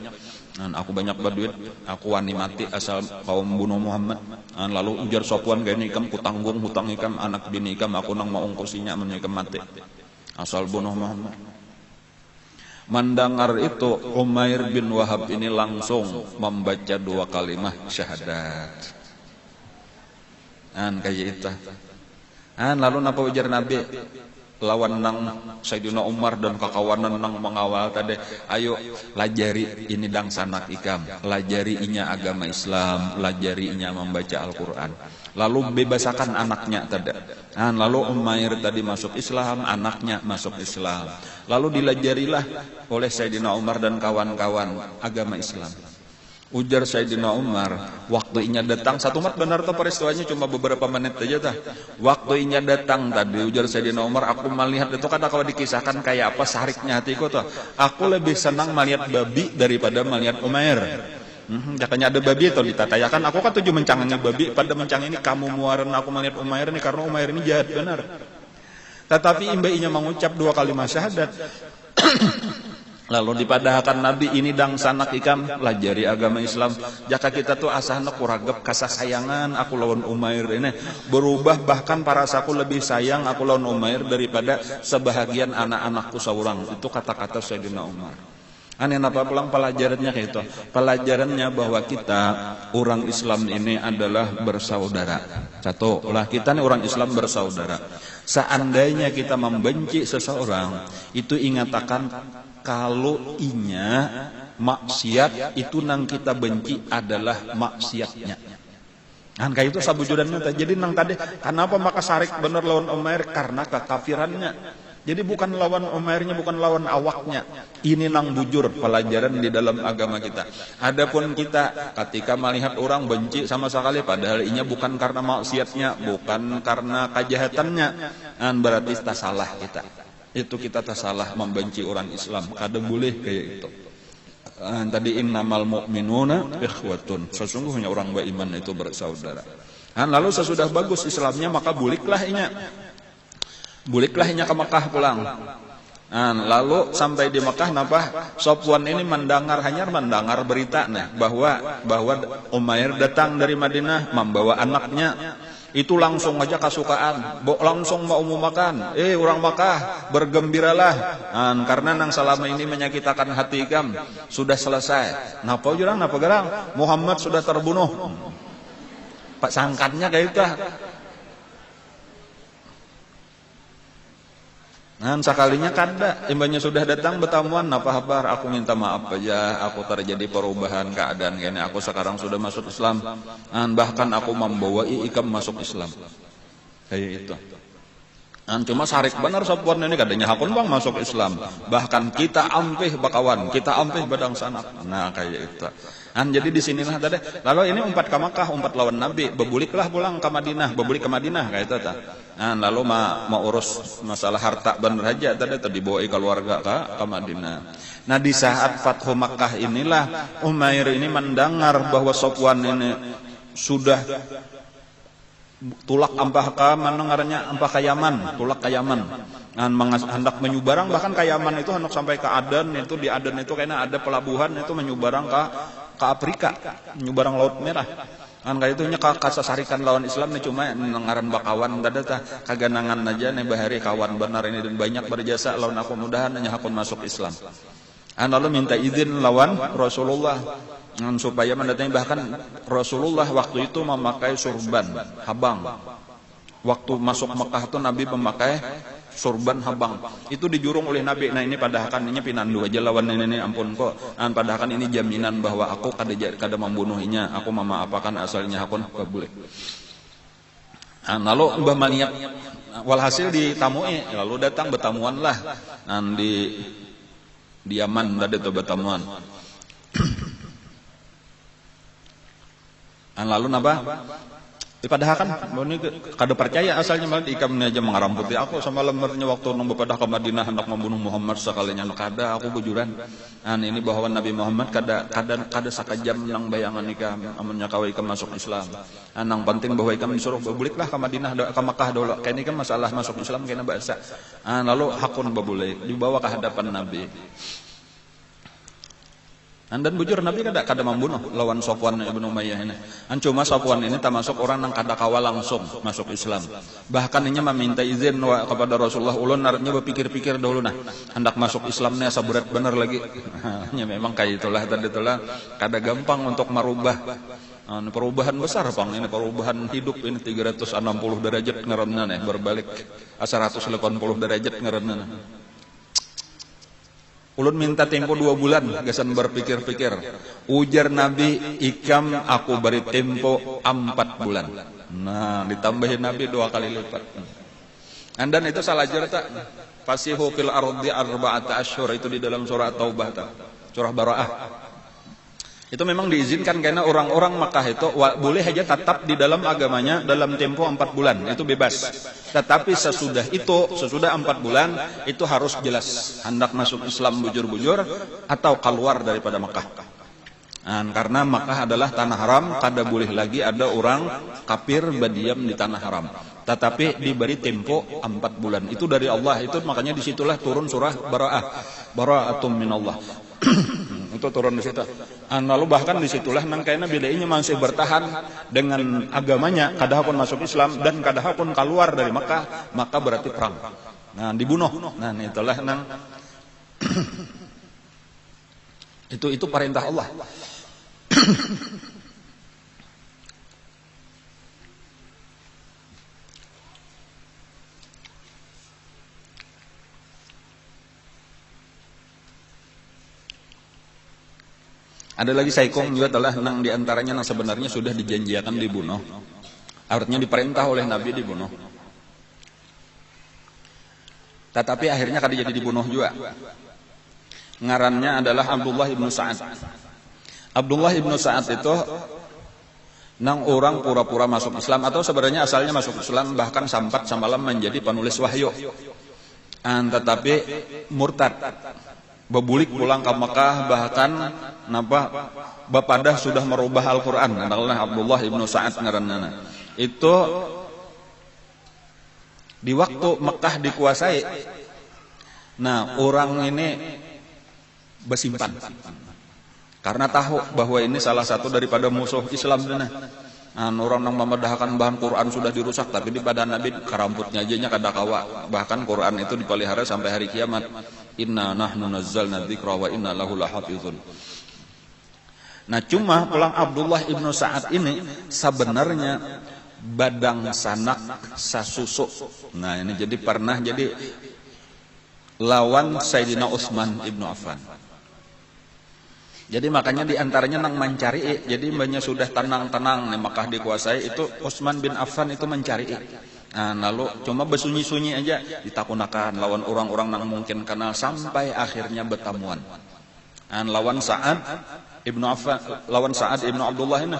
A: Aku banyak berduit. Aku wani mati asal kau membunuh Muhammad. Lalu ujar Sopwan kayak ini ikam kutanggung hutang ikam anak bini ikam aku nang mau ongkosinya menyikam mati. Asal bunuh Muhammad. Mendengar itu Umair bin Wahab ini langsung membaca 2 kalimat syahadat. Kayak itu. Lalu napa ujar Nabi lawan nang Sayyidina Umar dan kakawanan nang mengawal tadi, ayo lajari ini dang sanak ikam, lajari inya agama Islam, lajari inya membaca Al-Qur'an. Lalu bebasakan anaknya tadi. Lalu Umair tadi masuk Islam, anaknya masuk Islam. Lalu dilajarilah oleh Sayyidina Umar dan kawan-kawan agama Islam. Ujar Sayyidina Umar, waktu inya datang, satu mat benar tuh peristiwanya cuma beberapa menit aja dah. Waktu inya datang tadi, ujar Sayyidina Umar, aku melihat itu kan kalau dikisahkan kayak apa sariknya hatiku tuh. Aku lebih senang melihat babi daripada melihat Umair. Jakanya ada babi atau ditatayakan, aku kan tujuh mencangannya babi, pada mencang ini kamu muaran aku melihat Umair ini karena Umair ini jahat benar. Tetapi imbainya mengucap 2 kalimat syahadat. Lalu dipadahkan Nabi ini dang sanak ikam pelajari agama Islam. Jaka kita tuh asahna kuragep kasasayangan aku lawan Umair ini berubah, bahkan parasaku lebih sayang aku lawan Umair daripada sebahagian anak-anakku saurang. Itu kata-kata Sayyidina Umar. Aneh apa pulang pelajarannya kayak itu? Pelajarannya bahwa kita orang Islam ini adalah bersaudara. Satu, ulah kita nih orang Islam bersaudara. Seandainya kita membenci seseorang, itu ingatakan kalau inya maksiat itu nang kita benci adalah maksiatnya. Kan kayak itu sabujudannya. Jadi nang tadi kenapa maka sarik bener lawan Umair karena kekafirannya. Jadi bukan lawan Umairnya, bukan lawan awaknya. Ini nang bujur pelajaran di dalam agama kita. Adapun kita ketika melihat orang benci sama sekali padahal inya bukan karena maksiatnya, bukan karena kejahatannya, berarti tak salah kita. Itu kita tak salah membenci orang Islam. Kada boleh kayak itu. Tadi innamal mu'minuna ikhwatun. Sesungguhnya orang beriman itu bersaudara. Lalu sesudah bagus Islamnya maka buliklah inya. Buliklah inya ke Mekah pulang. Lalu sampai di Mekah napa? Sofwan ini mendengar berita bahwa Umair datang dari Madinah membawa anaknya. Itu langsung aja kasukaan, langsung mau makan. Orang Makkah bergembiralah, karena nang selama ini menyakitkan hati ikam sudah selesai. Napa gerang? Muhammad sudah terbunuh. Pak sangkatnya kayak itu. Sekalinya kada, imbanya sudah datang bertamuan, napa kabar? Aku minta maaf aja, aku terjadi perubahan keadaan gini. Aku sekarang sudah masuk Islam, bahkan aku membawa ikam masuk Islam. Kayak itu. Cuma sarik benar Sofwan ini katanya hakun bang masuk Islam. Bahkan kita ampih bakawan, kita ampih badang sanak. Nah kayak itu. Jadi disinilah tadi. Lalu ini umpat ke Makkah, umpat lawan Nabi. Bebuliklah pulang ke Madinah, bebulik ke Madinah kayak itu. Lalu mau urus masalah harta bener aja tadi dibawa keluarga ke Madinah. Nah di saat Fathu Makkah inilah Umair ini mendengar bahwa Sofwan ini sudah tulak ampah mendengarnya ampah kayaman, tulak kayaman. Hendak menyubarang bahkan kayaman itu hendak sampai ke Aden, itu di Aden itu kayaknya ada pelabuhan itu menyubarang ke Afrika, menyubarang Laut Merah. Kayak itu nya kasasarikan lawan Islam nih cuma ngaran bakawan tadi kaganangan aja nih bahari kawan benar ini dan banyak berjasa lawan aku mudahan hanya hakun masuk Islam. Lalu minta izin lawan Rasulullah supaya mendatangi, bahkan Rasulullah waktu itu memakai surban habang. Waktu masuk Mekah itu Nabi memakai surban habang. Itu dijurung oleh Nabi. Nah ini padahal ini pinandu aja lawan ini ampun kok. Padahal ini jaminan bahwa aku kada membunuhinya. Aku memaapakan asalnya hakun boleh. Lalu Mbah Maniak walhasil ditamui. Lalu datang bertamuan lah. Di Yaman tadi itu bertamuan. Lalu napa? Padahal kan ini kada percaya asalnya malah ikam aja mengaramputi aku sama lemernya waktu nang bepadah ke Madinah hendak membunuh Muhammad sekalinya kada aku bujuran. Ini bahwa Nabi Muhammad kada sakajam nang bayangan ikam amunnya kawa ikam masuk Islam. Nang penting bahwa ikam disuruh bebuliklah ke Madinah ke Makkah dulu. Kene kan masalah masuk Islam kena bahasa. Lalu hakun bebulik dibawa ke hadapan Nabi. Dan bujur Nabi kada membunuh lawan Sofwan ibn Umayyah ini. Cuma Sofwan ini termasuk orang yang kada kawal langsung masuk Islam. Bahkan ini meminta izin kepada Rasulullah. Ulun narnya berpikir-pikir dahulu hendak masuk Islamnya saburat bener lagi. Memang kayak itulah tadi itulah kada gampang untuk merubah. Perubahan besar pang ini perubahan hidup ini 360 derajat ngaranna berbalik 180 derajat ngaranna. Ulun minta tempo 2 bulan gasan berpikir-pikir. Ujar Nabi, ikam aku beri tempo 4 bulan. Nah, ditambahin Nabi 2 kali lipat. Dan itu salah ajar tak? Fasihu fil ardi arba'ata asyhur itu di dalam surah Taubah tak? Surah Bara'ah. Itu memang diizinkan karena orang-orang Makkah itu boleh aja tetap di dalam agamanya dalam tempo 4 bulan, itu bebas. Tetapi sesudah 4 bulan itu harus jelas hendak masuk Islam bujur-bujur atau keluar daripada Makkah. Karena Makkah adalah tanah haram, kada boleh lagi ada orang kafir berdiam di tanah haram. Tetapi diberi tempo 4 bulan. Itu dari Allah, itu makanya disitulah turun surah Bara'ah. bara'atum minallah. Itu turun di situ. Lalu bahkan disitulah nang kayaknya bidainya masih bertahan dengan agamanya, kadahapun masuk Islam dan kadahapun keluar dari Makkah, maka berarti perang. Nah, dibunuh. Nah, itulah nang itu perintah Allah. Ada lagi saikong juga telah nang diantaranya nang sebenarnya sudah dijanjikan dibunuh. Artinya diperintah oleh Nabi dibunuh. Tetapi akhirnya kada jadi dibunuh juga. Ngarannya adalah Abdullah ibnu Sa'ad. Abdullah ibnu Sa'ad itu nang orang pura-pura masuk Islam atau sebenarnya asalnya masuk Islam bahkan sampat samalam menjadi penulis wahyu. Tetapi murtad. Bebulik pulang ke Makkah bahkan bapadah sudah merubah Al-Qur'an adalah Abdullah ibnu Sa'ad ngaranna. Itu di waktu Makkah dikuasai. Nah, orang ini bersimpan karena tahu bahwa ini salah satu daripada musuh Islam dana. Orang yang memedahkan bahan Quran sudah dirusak, tapi di badan Nabi keramputnya aja nya kada kawa. Bahkan Quran itu dipelihara sampai hari kiamat. Inna nahnu nazzalna dzikra wa inna lahu lahafizun. Nah, cuma pulang Abdullah ibnu Sa'ad ini sebenarnya badang sanak sasusu. Nah, ini jadi pernah jadi lawan Sayyidina Utsman ibnu Affan. Jadi makanya diantaranya nang mencari, jadi banyak sudah tenang-tenang nih Makkah dikuasai itu Utsman bin Affan itu mencari. Lalu cuma bersunyi-sunyi aja ditakunakan lawan orang-orang nang mungkin kenal sampai akhirnya bertamuan. Lawan Sa'ad ibnu Affan, lawan Sa'ad ibnu Abdullah ini,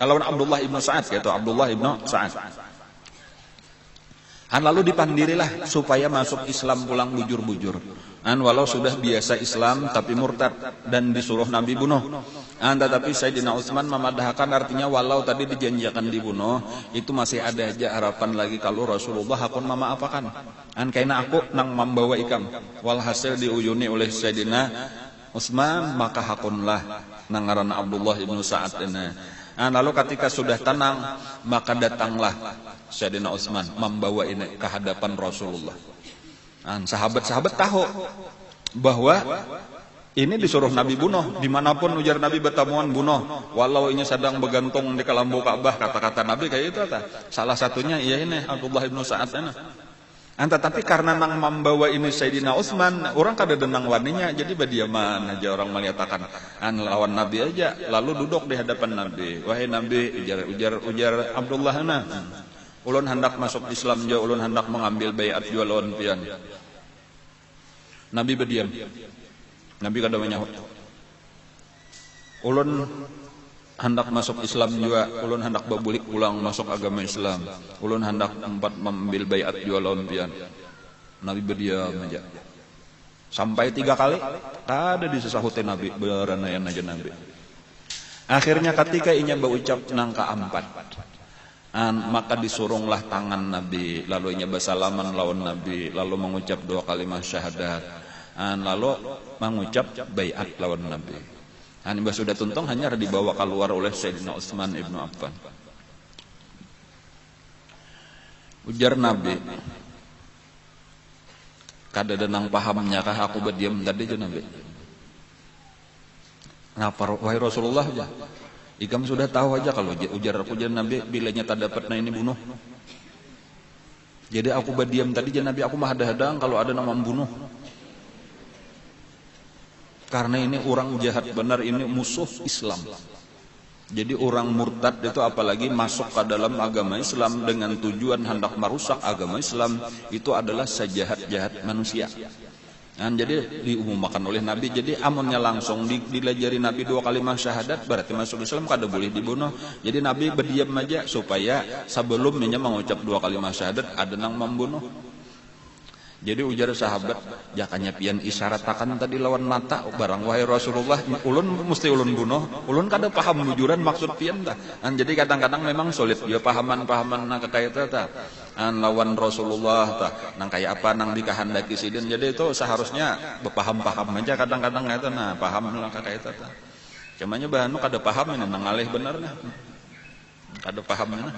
A: lawan Abdullah ibnu Sa'ad yaitu Abdullah ibnu Sa'ad. Lalu dipandirilah supaya masuk Islam pulang bujur-bujur. Walau sudah biasa Islam tapi murtad dan disuruh Nabi bunuh. Tetapi Sayyidina Utsman memadahkan artinya walau tadi dijanjikan dibunuh, itu masih ada aja harapan lagi kalau Rasulullah hakun memaafakan. Kaina aku nang membawa ikam. Walhasil diuyuni oleh Sayyidina Utsman maka hakunlah nang ngaran Abdullah ibnu Sa'ad ini. Lalu ketika sudah tenang maka datanglah Sayyidina Utsman membawa ini ke hadapan Rasulullah. Sahabat-sahabat tahu bahwa ini disuruh Nabi bunuh, dimanapun ujar Nabi bertamuan bunuh, walau ini sedang bergantung di kelambu Ka'bah, kata-kata Nabi kayak itu. Salah satunya iya ini Abdullah ibnu Sa'ad ini. Tetapi karena nang membawa ini Sayyidina Utsman, orang kada denang waninya, jadi badiaman aja orang melihatkan lawan Nabi aja, lalu duduk di hadapan Nabi. Wahai Nabi, ujar Abdullah na. Ulun hendak masuk Islam jo, ulun hendak mengambil baiat jual lawan pian. Nabi berdiam. Nabi kada menyahut. Ulun hendak masuk Islam juga, ulun hendak berbulik pulang masuk agama Islam. Ulun hendak mengambil baiat jual lawan pian. Nabi berdiam aja. Sampai 3 kali, kada disesahutin Nabi, beranayan aja Nabi. Akhirnya ketika inya berucap nang keempat, maka disurunglah tangan Nabi, lalu inya bersalaman lawan Nabi, lalu mengucap 2 kalimat syahadat, lalu mengucap baiat lawan Nabi. Ini sudah tuntung hanya dibawa keluar oleh Sayyidina Utsman ibnu Affan. Ujar Nabi, kada denang pahamnya kah aku berdiam tadi je Nabi. Kenapa wahai Rasulullah aja? Ikam sudah tahu aja kalau ujar Nabi bilanya tak dapat nah ini bunuh. Jadi aku berdiam tadi je Nabi, aku mah hadang kalau ada nama membunuh. Karena ini orang jahat benar, ini musuh Islam. Jadi orang murtad itu apalagi masuk ke dalam agama Islam dengan tujuan hendak merusak agama Islam, itu adalah sejahat-jahat manusia. Jadi diumumkan oleh Nabi. Jadi amunnya langsung dilajari Nabi 2 kalimat syahadat berarti masuk Islam kada boleh dibunuh. Jadi Nabi berdiam aja supaya sebelumnya mengucap 2 kalimat syahadat ada nang membunuh. Jadi ujar sahabat, jakanya pian isyarat-akan tadi lawan mata barang wahai Rasulullah, ulun mesti ulun bunuh, ulun kada paham bujuran maksud pian tah. Jadi kadang-kadang memang sulit dia pahaman-pahaman nak kaya tah. Lawan Rasulullah tah, nang kaya apa nang dikahandaki sidin. Jadi itu seharusnya berpaham-paham aja kadang-kadang eta nah, paham lah kaya tah. Cumanya bahan kada paham ini nang alih bener nah. Kada paham nah.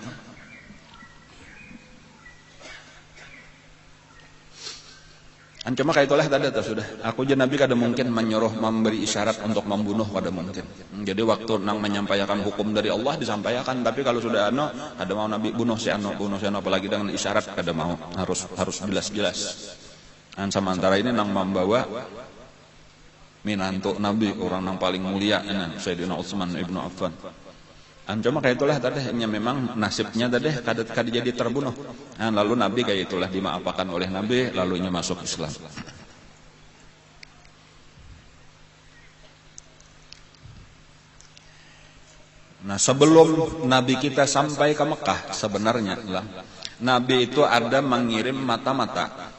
A: Cuma kayak itulah tadi sudah. Aku je Nabi kada mungkin menyuruh memberi isyarat untuk membunuh kada mungkin. Jadi waktu nang menyampaikan hukum dari Allah disampaikan, tapi kalau sudah kada mau Nabi bunuh si apalagi dengan isyarat kada mau, harus jelas-jelas. Sama antara ini nang membawa minantu Nabi orang nang paling mulia Sayyidina Utsman ibnu Affan. Cuma kayak itulah tadi memang nasibnya tadi kada jadi terbunuh. Lalu Nabi kayak itulah dimaafkan oleh Nabi, lalunya masuk Islam. Nah, sebelum Nabi kita sampai ke Mekah sebenarnya Nabi itu ada mengirim mata-mata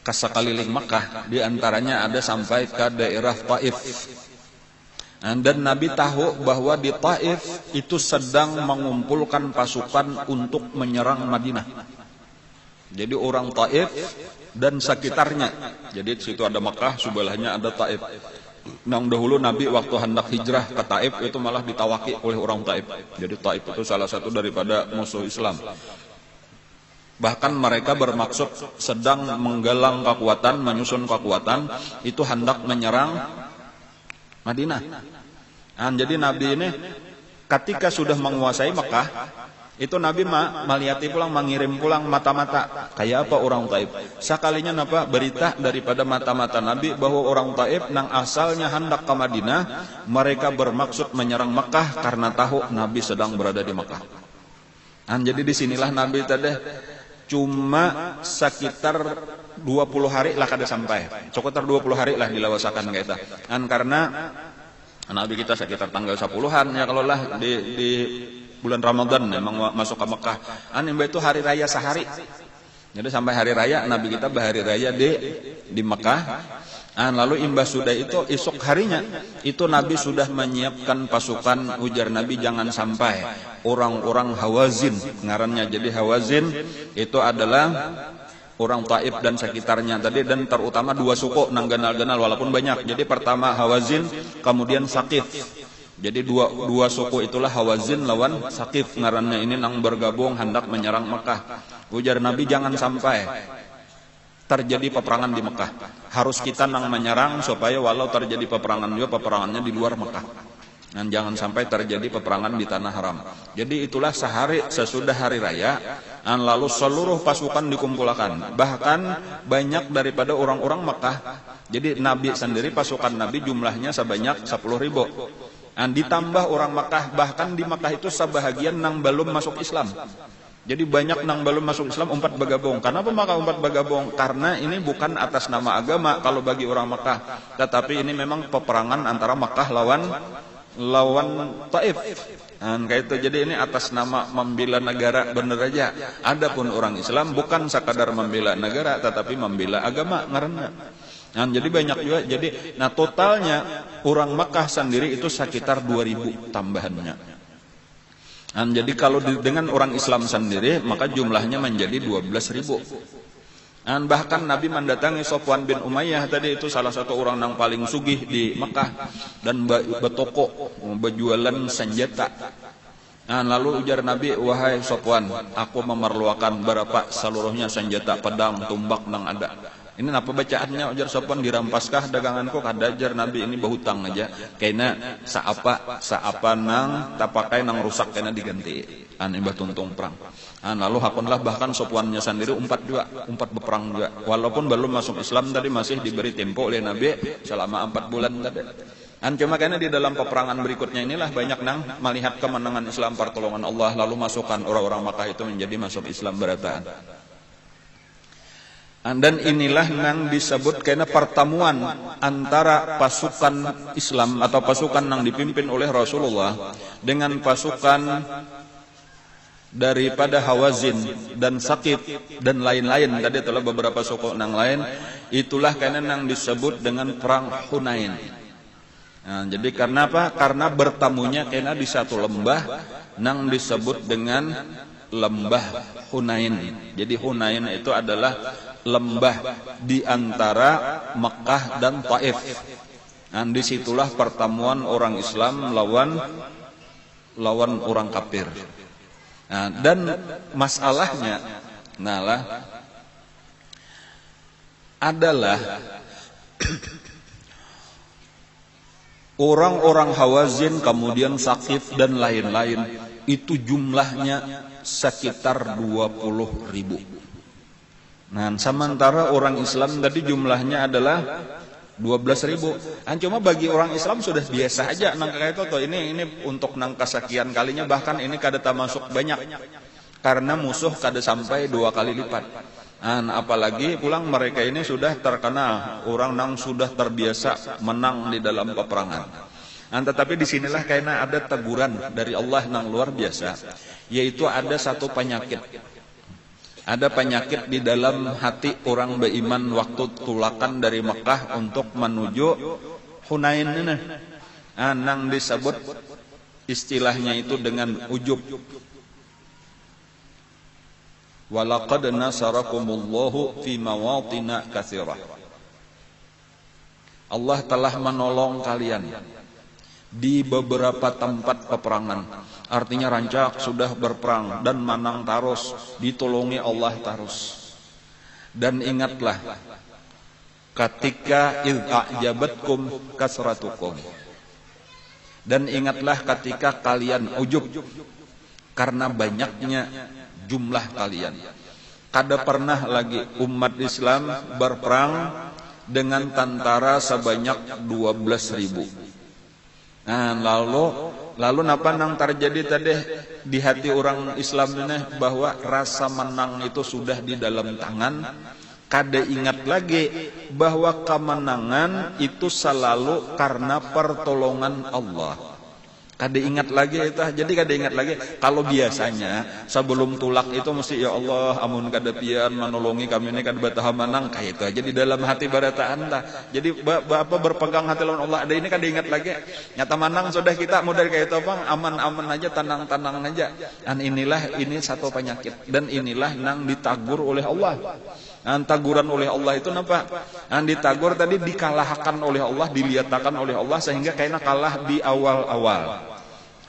A: ke sekeliling Mekah, diantaranya ada sampai ke daerah Taif. Dan Nabi tahu bahwa di Taif itu sedang mengumpulkan pasukan untuk menyerang Madinah. Jadi orang Taif dan sekitarnya. Jadi di situ ada Mekah, sebelahnya ada Taif. Nang dahulu Nabi waktu hendak hijrah ke Taif itu malah ditawaki oleh orang Taif. Jadi Taif itu salah satu daripada musuh Islam. Bahkan mereka bermaksud sedang menggalang kekuatan, menyusun kekuatan, itu hendak menyerang Madinah. Jadi Nabi ini ketika sudah menguasai Mekah, itu Nabi melihat pulang, mengirim pulang mata-mata. Kayak apa orang Taif? Sekalinya napa berita daripada mata-mata Nabi bahwa orang Taif nang asalnya hendak ke Madinah, mereka bermaksud menyerang Mekah karena tahu Nabi sedang berada di Mekah. Jadi disinilah Nabi tadi cuma sekitar 20 hari lah kada sampai. Sekitar 20 hari lah dilawasakan kita. Karena Nabi kita sekitar tanggal 10-an ya kalau lah di bulan Ramadan memang masuk ke Mekah. Itu hari raya sehari. Jadi sampai hari raya Nabi kita berhari raya di Mekah. Lalu imbas sudah itu esok harinya itu Nabi sudah menyiapkan pasukan. Ujar Nabi jangan sampai orang-orang Hawazin ngarannya. Jadi Hawazin itu adalah orang Taif dan sekitarnya tadi, dan terutama dua suku nang ganal-ganal walaupun banyak. Jadi pertama Hawazin, kemudian Saqif. Jadi dua suku itulah Hawazin lawan Saqif ngarannya ini nang bergabung hendak menyerang Mekah. Ujar Nabi jangan sampai terjadi peperangan di Mekah. Harus kita nang menyerang supaya walau terjadi peperangan juga peperangannya di luar Mekah. Dan jangan sampai terjadi peperangan di tanah haram. Jadi itulah sehari sesudah hari raya, lalu seluruh pasukan dikumpulkan. Bahkan banyak daripada orang-orang Mekah. Jadi Nabi sendiri pasukan Nabi jumlahnya sebanyak 10.000. Ditambah orang Mekah, bahkan di Mekah itu sebahagian nang belum masuk Islam. Jadi banyak nang belum masuk Islam umpat bergabung. Kenapa maka umpat bergabung? Karena ini bukan atas nama agama kalau bagi orang Mekah, tetapi ini memang peperangan antara Mekah lawan Taif. Kayak itu. Jadi ini atas nama membela negara bener aja. Adapun orang Islam bukan sekadar membela negara tetapi membela agama ngaranna. Jadi banyak juga. Jadi totalnya orang Mekah sendiri itu sekitar 2.000 tambahannya. Jadi kalau dengan orang Islam sendiri maka jumlahnya menjadi 12.000. Bahkan Nabi mendatangi Sofwan bin Umayyah tadi, itu salah satu orang yang paling sugih di Mekah dan bertoko berjualan senjata. Lalu ujar Nabi, wahai Sofwan, aku memerlukan berapa seluruhnya senjata, pedang, tumbak nang ada. Ini apa bacaannya? Ujar Sofwan, dirampaskah daganganku? Kada ajar Nabi, ini berhutang aja. Kayaknya saapa nang tak pakai nang rusak kena diganti. Ibah tuntung perang. Lalu hakunlah bahkan Sofwannya sendiri umpat berperang juga. Walaupun belum masuk Islam tadi masih diberi tempo oleh Nabi selama 4 bulan tadi. Cuma karena di dalam peperangan berikutnya inilah banyak nang melihat kemenangan Islam, pertolongan Allah, lalu masukkan orang-orang Makkah itu menjadi masuk Islam berataan. Dan inilah yang disebut karena pertemuan antara pasukan Islam atau pasukan yang dipimpin oleh Rasulullah dengan pasukan daripada Hawazin dan Saqif dan lain-lain, tadi telah beberapa suku yang lain, itulah karena yang disebut dengan perang Hunain. Nah, jadi karena apa? Karena bertamunya karena di satu lembah yang disebut dengan lembah Hunain. Jadi Hunain itu adalah lembah di antara Mekah dan Taif. Nah, disitulah pertemuan orang Islam lawan orang kafir. Nah, dan masalahnya adalah orang-orang Hawazin, kemudian Saqif dan lain-lain itu jumlahnya sekitar 20.000. Nah, sementara orang Islam tadi jumlahnya adalah 12.000. Cuma bagi orang Islam sudah biasa aja nang kayak itu. Ini untuk nang kesekian kalinya, bahkan ini kada termasuk banyak. Karena musuh kada sampai 2 kali lipat. Apalagi pulang mereka ini sudah terkenal orang nang sudah terbiasa menang di dalam peperangan. Tetapi disinilah karena ada teguran dari Allah nang luar biasa, yaitu ada satu penyakit. Ada penyakit di dalam hati orang beriman waktu tulakan dari Mekah untuk menuju Hunain ini. Nang disebut istilahnya itu dengan ujub. Walaqad nasarakumullahu fi mawatina katsirah. Allah telah menolong kalian di beberapa tempat peperangan. Artinya rancak sudah berperang dan menang tarus, ditolongi Allah tarus. Dan ingatlah ketika idh a'jabatkum kasratukum. Dan ingatlah ketika kalian ujub karena banyaknya jumlah kalian. Kada pernah lagi umat Islam berperang dengan tentara sebanyak 12.000. Nah, lalu napa nang terjadi tadi di hati orang Islam ini, bahwa rasa menang itu sudah di dalam tangan. Kada ingat lagi bahwa kemenangan itu selalu karena pertolongan Allah. Kada ingat lagi itu. Jadi kada ingat lagi. Kalau biasanya sebelum tulak itu mesti, ya Allah amun kada pian menolongi kami ini kada bataha menang, kayak itu aja di dalam hati barataan lah. Jadi berpegang hati lawan Allah. Ada ini kada ingat lagi. Nyata menang sudah kita modal kayak itu bang, aman-aman aja, tenang-tenang aja. Dan ini satu penyakit, dan inilah nang ditagur oleh Allah. Taguran oleh Allah itu napa? Ditagur tadi dikalahkan oleh Allah, diliatakan oleh Allah sehingga kayaknya kalah di awal-awal.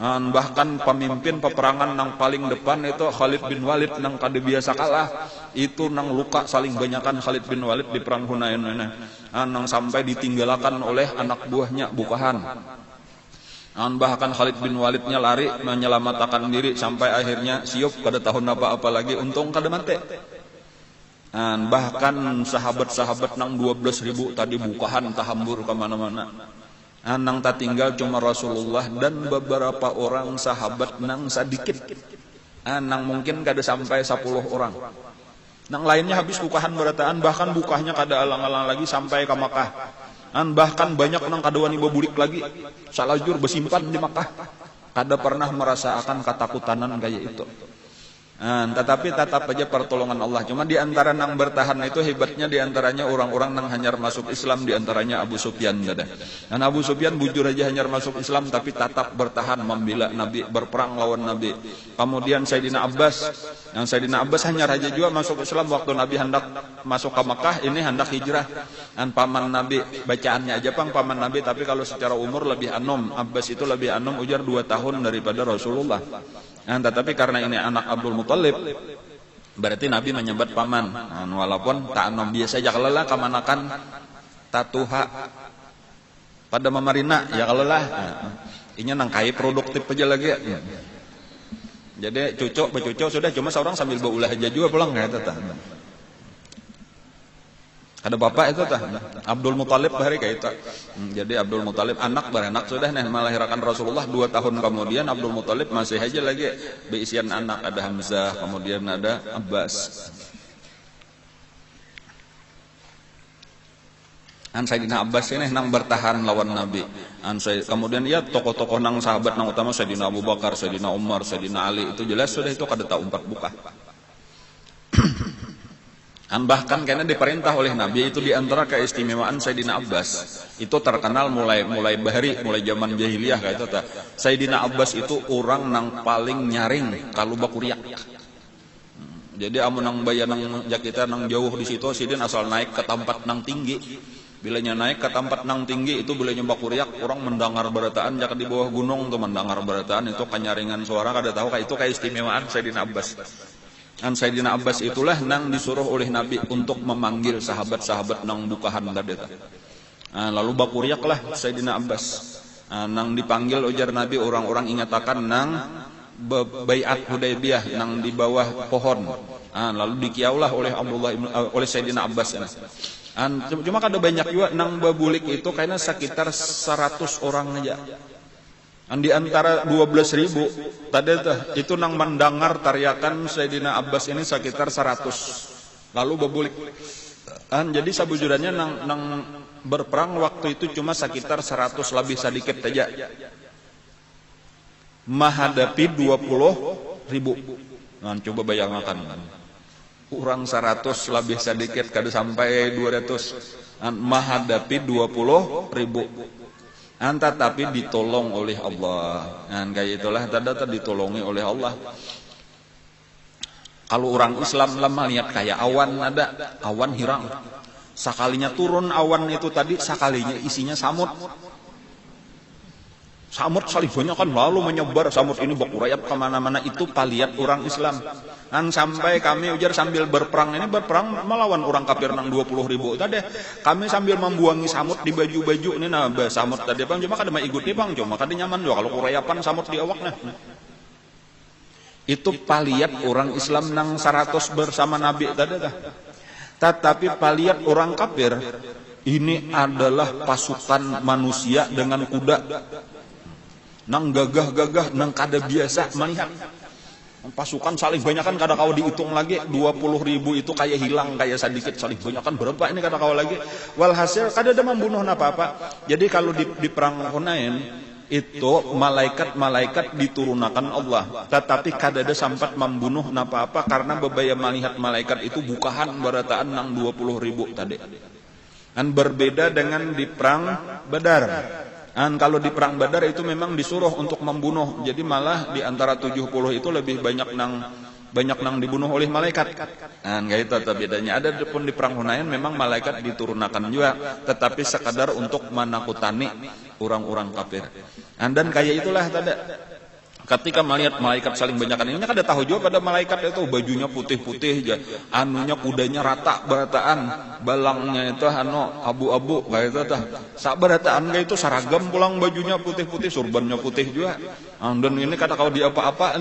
A: Bahkan pemimpin peperangan nang paling depan itu Khalid bin Walid nang kada biasa kalah. Itu nang luka saling banyakan Khalid bin Walid di perang Hunain ini. Nang sampai ditinggalkan oleh anak buahnya bukahan. Bahkan Khalid bin Walidnya lari menyelamatkan diri sampai akhirnya siup kada tahun apa-apa lagi, untung kada mati. Bahkan sahabat-sahabat nang 12.000 tadi bukahan tahambur kemana-mana. Nang tak tinggal cuma Rasulullah dan beberapa orang sahabat nang sedikit. Nang mungkin kada sampai 10 orang. Nang lainnya habis bukahan berataan, bahkan bukahnya kada alang-alang lagi sampai ke Makkah. Bahkan banyak nang kada wani babulik lagi. Salajur bersimpan di Makkah. Kada pernah merasakan ketakutanan kayak itu. Tetapi tetap aja pertolongan Allah. Cuma di antara nang bertahan itu hebatnya, di antaranya orang-orang nang hanyar masuk Islam, di antaranya Abu Sufyan. Dan Abu Sufyan bujur aja hanyar masuk Islam tapi tetap bertahan membela Nabi, berperang lawan Nabi. Kemudian Sayyidina Abbas, yang Sayyidina Abbas hanyar aja juga masuk Islam waktu Nabi hendak masuk ke Makkah, ini hendak hijrah. Dan paman Nabi, bacaannya aja paman Nabi, tapi kalau secara umur lebih anom. Abbas itu lebih anom, ujar 2 tahun daripada Rasulullah. Tetapi karena ini anak Abdul Muthalib, berarti Nabi menyebut paman. Walaupun tak anom biasa aja kalelah kamanakan tatuha pada memarina ya kalelah. Ini nang kai produktif aja lagi. Jadi cucuk becucuk sudah, cuma seorang sambil baulah aja juga pulang kayak itu tah. Ada bapak itu tah, Abdul Muthalib bahari kayak itu. Jadi Abdul Muthalib anak beranak sudah melahirkan Rasulullah 2 tahun kemudian. Abdul Muthalib masih aja lagi beisian anak, ada Hamzah, kemudian ada Abbas. Sayyidina Abbas ini nang bertahan lawan Nabi. Kemudian ya tokoh-tokoh nang sahabat nang utama Sayyidina Abu Bakar, Sayyidina Umar, Sayyidina Ali itu jelas sudah itu kada tahu umpat buka. Bahkan karena diperintah oleh Nabi itu diantara keistimewaan Sayyidina Abbas itu terkenal mulai zaman jahiliyah kayak itu. Sayyidina Abbas itu orang nang paling nyaring kalau bakuriak. Jadi amun nang baya nang jakita nang jauh di situ sidin asal naik ke tempat nang tinggi. Bilanya naik ke tempat nang tinggi itu bilanya bakuriak orang mendengar berataan jak di bawah gunung tuh mendengar berataan itu kanyaringan suara kada tahu kayak itu keistimewaan Sayyidina Abbas. Sayyidina Abbas itulah nang disuruh oleh Nabi untuk memanggil sahabat-sahabat nang bukahan tadi. Lalu bakuriaklah Sayyidina Abbas. Nang dipanggil ujar Nabi orang-orang ingatakan nang baiat Hudaybiyah nang di bawah pohon. Lalu dikiaulah oleh Sayyidina Abbas. Cuma kada banyak juga nang babulik itu kayaknya sekitar 100 orang aja. Di antara 12.000 tadi itu nang mendengar tariakan Sayyidina Abbas ini sekitar 100. Lalu babulik. Jadi sabujuranya nang berperang waktu itu cuma sekitar 100 lebih sedikit saja. Menghadapi 20.000. Coba bayangkan. Kurang 100 lebih sedikit kada sampai 200 menghadapi 20.000 tetapi ditolong oleh Allah. Kayak itulah tadi ditolongi oleh Allah. Kalau orang Islam lama lihat kayak awan ada awan hirang sakalinya turun awan itu tadi sakalinya isinya samut salih banyak kan lalu menyebar samut ini bakurayap kemana-mana itu paliat orang Islam. Sampai kami ujar sambil berperang melawan orang kafir nang 20.000 tadi kami sambil membuangi samut di baju-baju ini samut tadi bang cuma kada mengikuti bang cuma kada nyaman juga kalau kurayapan samut di awaknya. Itu paliat orang Islam nang 100 bersama Nabi tadi tetapi paliat orang kafir ini adalah pasukan manusia dengan kuda. Nang gagah-gagah nang kada biasa melihat pasukan saling banyak kan kada kau dihitung lagi 20.000 itu kayak hilang kayak sedikit saling banyak kan berapa ini kada kau lagi walhasil kada ada membunuh apa-apa. Jadi kalau di perang Hunain itu malaikat diturunkan Allah tetapi kada ada sempat membunuh apa-apa karena bebaya melihat malaikat itu bukahan barataan nang 20.000 tadi. Berbeda dengan di perang Badar. Kalau di perang Badar itu memang disuruh untuk membunuh. Jadi malah di antara 70 itu lebih banyak nang dibunuh oleh malaikat. Kayak itu bedanya. Ada pun di perang Hunain memang malaikat diturunkan juga, tetapi sekadar untuk menakutani orang-orang kafir. Dan kayak itulah tadi. Ketika melihat malaikat saling banyakan ini kada tahu juga pada malaikat itu bajunya putih-putih aja, anunya kudanya rata berataan, balangnya itu abu-abu kayak itu sak berataan kayak itu seragam pulang bajunya putih-putih, surbannya putih juga. Dan ini kata kau di apa-apa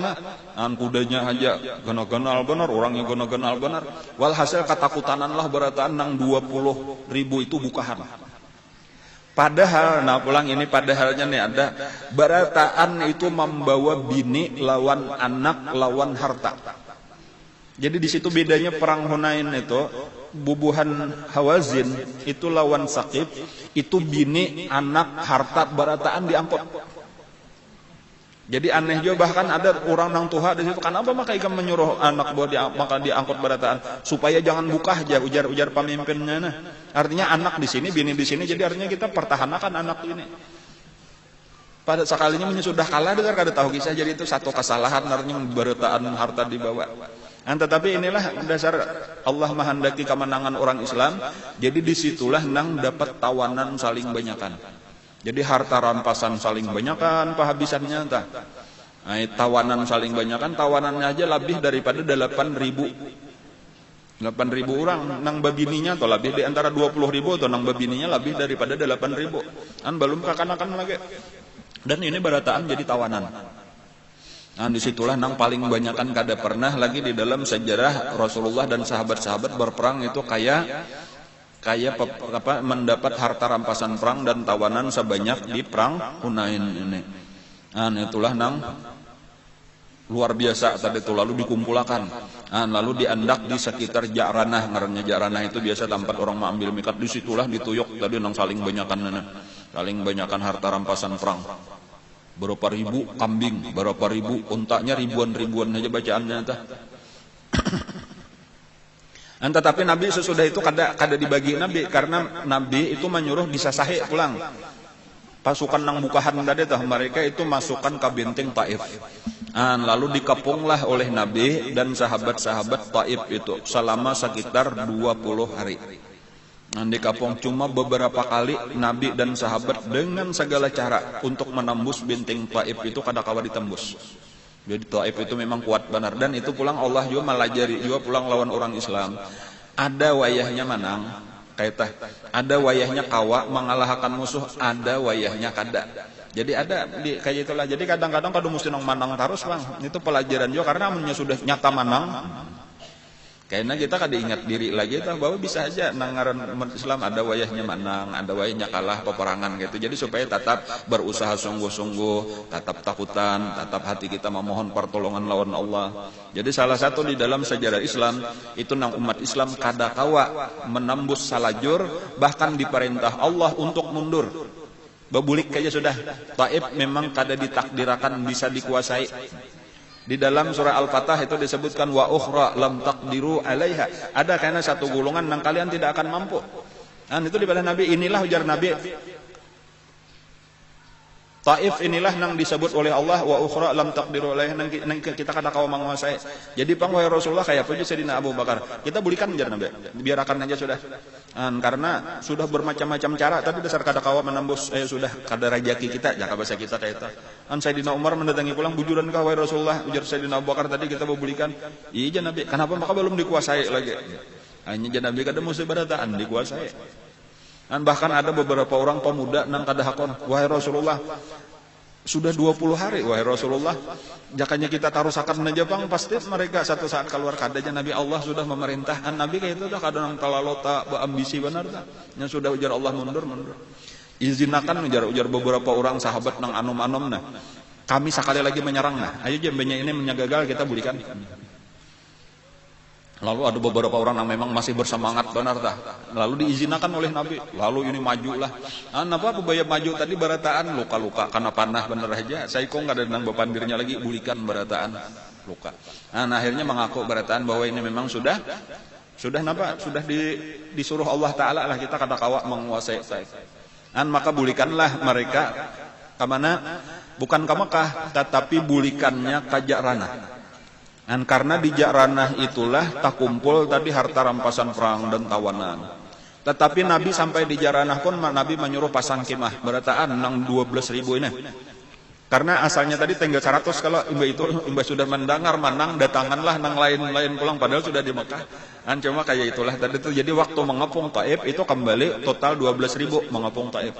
A: kudanya aja ganal-ganal benar, orangnya ganal-ganal benar. Walhasil ketakutananlah berataan nang 20.000 itu bukahan. Padahal, padahalnya nih ada barataan itu membawa bini lawan anak lawan harta. Jadi di situ bedanya perang Hunain itu bubuhan Hawazin itu lawan Saqif itu bini anak harta barataan diangkut. Jadi aneh juga bahkan ada orang nang tuha di situ kenapa maka ikan menyuruh anak buah maka diangkut barataan supaya jangan buka aja ujar pemimpinnya Artinya anak di sini bini di sini jadi artinya kita pertahankan anak ini. Pada sekalinya sudah kalah dengar kada tahu kisah jadi itu satu kesalahan artinya barataan harta dibawa. Tetapi inilah dasar Allah menghendaki kemenangan orang Islam. Jadi disitulah nang dapat tawanan saling banyakan. Jadi harta rampasan saling banyakan, pahabisannya entah. Tawanan saling banyakan, tawanannya aja lebih daripada 8.000 orang. Nang babininya atau lebih di antara 20.000 atau nang babininya lebih daripada 8.000. Belum kakanakan lagi. Dan ini barataan jadi tawanan. Disitulah nang paling banyakan kada pernah lagi di dalam sejarah Rasulullah dan sahabat-sahabat berperang itu kayak mendapat harta rampasan perang dan tawanan sebanyak di perang Hunain ini. Itulah nang luar biasa tadi itu, lalu dikumpulkan, lalu diandak di sekitar Ja'ranah. Ngarannya Ja'ranah itu biasa tempat orang mengambil mikat, disitulah dituyuk tadi nang saling banyakan harta rampasan perang. Berapa ribu kambing, berapa ribu untanya, ribuan aja bacaannya tah. Tetapi Nabi sesudah itu kada dibagi Nabi, karena Nabi itu menyuruh disasahi pulang. Pasukan nang bukahan tadi tah, mereka itu masukkan ke benteng Taif. Lalu dikepunglah oleh Nabi dan sahabat-sahabat Taif itu selama sekitar 20 hari. Dikepung, cuma beberapa kali Nabi dan sahabat dengan segala cara untuk menembus benteng Taif itu kada kawa ditembus. Jadi Taif itu memang kuat benar, dan itu pulang Allah juga malajari juga pulang lawan orang Islam. Ada wayahnya manang, kaitah. Ada wayahnya kawa mengalahkan musuh, ada wayahnya kada. Jadi ada kayak itulah. Jadi kadang-kadang kada mesti nang manang terus, Bang. Itu pelajaran juga, karena amunnya sudah nyata manang, kayaknya kita kada ingat diri lagi tah, bahwa bisa aja nang ngaran umat Islam ada wayahnya manang, ada wayahnya kalah peperangan gitu. Jadi supaya tetap berusaha sungguh-sungguh, tetap takutan, tetap hati kita memohon pertolongan lawan Allah. Jadi salah satu di dalam sejarah Islam itu nang umat Islam kada kawa menembus salajur, bahkan diperintah Allah untuk mundur. Bebulik aja sudah. Taif memang kada ditakdirakan bisa dikuasai. Di dalam surah Al-Fatah itu disebutkan wa ukhra lam taqdiru alaiha. Ada karena satu golongan yang kalian tidak akan mampu. Dan itu daripada Nabi, inilah ujar Nabi, Taif inilah yang disebut oleh Allah wa ukhra lam taqdiru alaiha, nang kita kada kawa menguasai. Jadi pang wahai Rasulullah kayak apa Sayyidina Abu Bakar. Kita bulikan ujar Nabi. Biarkan aja sudah. Karena sudah bermacam-macam cara, tapi dasar kada kawa menembus, sudah kada rajaki kita, jaka bahasa kita kayak itu. Sayyidina Umar mendatangi pulang, bujuran kah wahai Rasulullah, ujar Sayyidina Abu Bakar tadi kita bulikan. Iya Nabi, kenapa maka belum dikuasai lagi? Hanya Nabi kada mesti barataan dikuasai. Bahkan ada beberapa orang pemuda nang kada hakon, wahai Rasulullah, sudah 20 hari wahai Rasulullah, jakanya kita tarusakan aja Bang, pasti mereka satu saat keluar kadanya Nabi Allah sudah memerintahkan. Nabi kayak itu dah kadang talalota ambisi benar dah. Yang sudah ujar Allah mundur. Izinakan ujar beberapa orang sahabat nang anom-anom nah. Kami sekali lagi menyerang nah. Ayo jembenya ini menyagagal kita bulikan. Lalu ada beberapa orang yang memang masih bersemangat benar dah. Lalu diizinkan oleh Nabi. Lalu ini majulah. Apa bayar maju tadi barataan luka-luka karena panah bener aja. Saya kok nggak ada nang bepandirnya lagi bulikan barataan luka. Akhirnya mengaku barataan bahwa ini memang sudah disuruh Allah Taala lah kita kada kawa menguasai. Maka bulikanlah mereka ke mana? Bukan ke Mekah, tetapi bulikannya ke Ja'ranah. Karena di Ja'ranah itulah tak kumpul tadi harta rampasan perang dan tawanan. Tetapi Nabi sampai di Ja'ranah pun Nabi menyuruh pasang kemah berataan nang 12.000 ini. Karena asalnya tadi tinggal 100, kalau imba sudah mendengar manang datanganlah nang lain-lain pulang padahal sudah di Mekah. Cuma kayak itulah tadi itu. Jadi waktu mengepung Taif itu kembali total 12.000 mengepung Taif.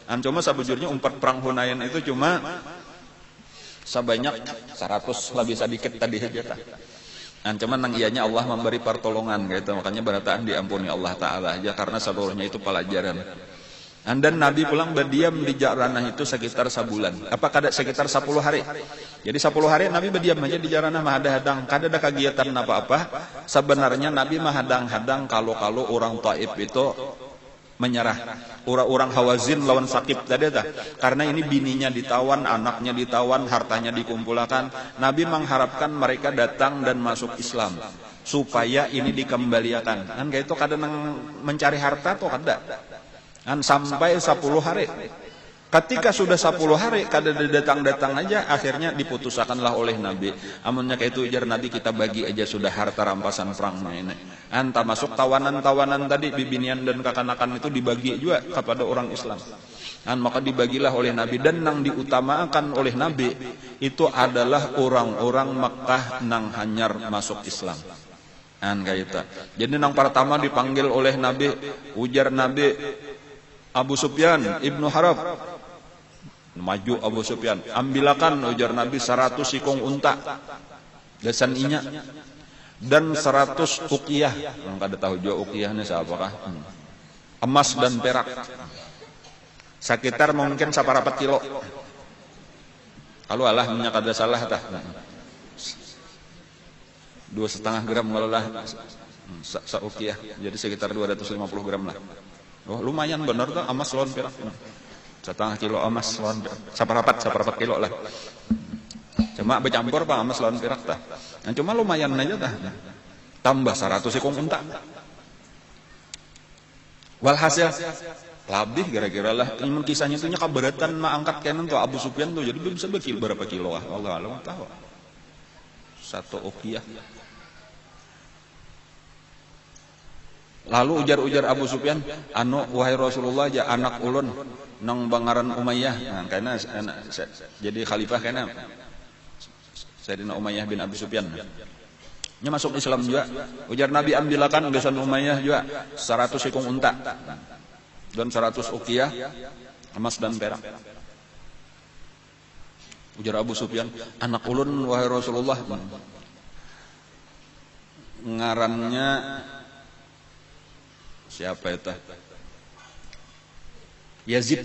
A: Cuma sebujurnya umpat perang Hunain itu cuma sebanyak 100 lebih sedikit tadi saja. Cuman nang ianya Allah memberi pertolongan gitu, makanya barataan diampuni Allah Taala aja karena seluruhnya itu pelajaran. Dan Nabi pulang berdiam di Ja'ranah itu sekitar sebulan. Apa kada sekitar 10 hari. Jadi 10 hari Nabi berdiam aja di Ja'ranah, mahadang kada ada kegiatan apa-apa. Sebenarnya Nabi mahadang-hadang kalau orang Taif itu menyerah. Orang Hawazin lawan Sakib tadi dah. Karena ini bininya ditawan, anaknya ditawan, hartanya dikumpulkan. Nabi mengharapkan mereka datang dan masuk Islam supaya ini dikembalikan. Kayak itu kadang mencari harta atau kada. Sampai 10 hari. Ketika sudah 10 hari kada datang aja, akhirnya diputuskanlah oleh Nabi. Amunnya kayak itu ujar Nabi, kita bagi aja sudah harta rampasan perang ini. Anta masuk tawanan-tawanan tadi bibinian dan kakanakan itu dibagi juga kepada orang Islam. Maka dibagilah oleh Nabi, dan nang diutamakan oleh Nabi itu adalah orang-orang Makkah nang hanyar masuk Islam. Kayak itu. Jadi nang pertama dipanggil oleh Nabi, ujar Nabi Abu Sufyan Ibnu Harab. Maju Abu Sufyan, ambilakan ujar Nabi 100 sikong unta lesan inya dan 100 uqiyah. Orang kada tahu juga uqiyahnya siapakah. Emas dan perak. Sekitar mungkin 1/4 kilo. Kalau Allah minyak kada salah tah. 2,5 gram malah saukiah, jadi sekitar 250 gram lah. Oh lumayan bener tuh emas lawan perak. 1,5 kilo emas lawan perak. Saparapat kilo lah. Cuma bercampur pak emas lawan perak tah. Nah, cuma lumayan aja tah. Tambah 100 ekong unta. Walhasil labih kira-kira lah. Ilmu kisahnya itu nya kaberatan mah angkat kenan tuh Abu Sufyan tuh, jadi bisa berapa kilo ah. Allah alam tahu. 1 uqiyah. Lalu ujar Abu Sufyan, wahai Rasulullah, ya anak ulun nang bangaran Umayyah. Nah, karena jadi khalifah karena Sayyidina Umayyah bin Abi Sufyan. Nya masuk Islam juga. Ujar Nabi, ambilakan gesan Umayyah juga 100 ekong unta dan 100 uqiyah emas dan perak. Ujar Abu Sufyan, anak ulun wahai Rasulullah, ngarannya siapa itu? Yazid.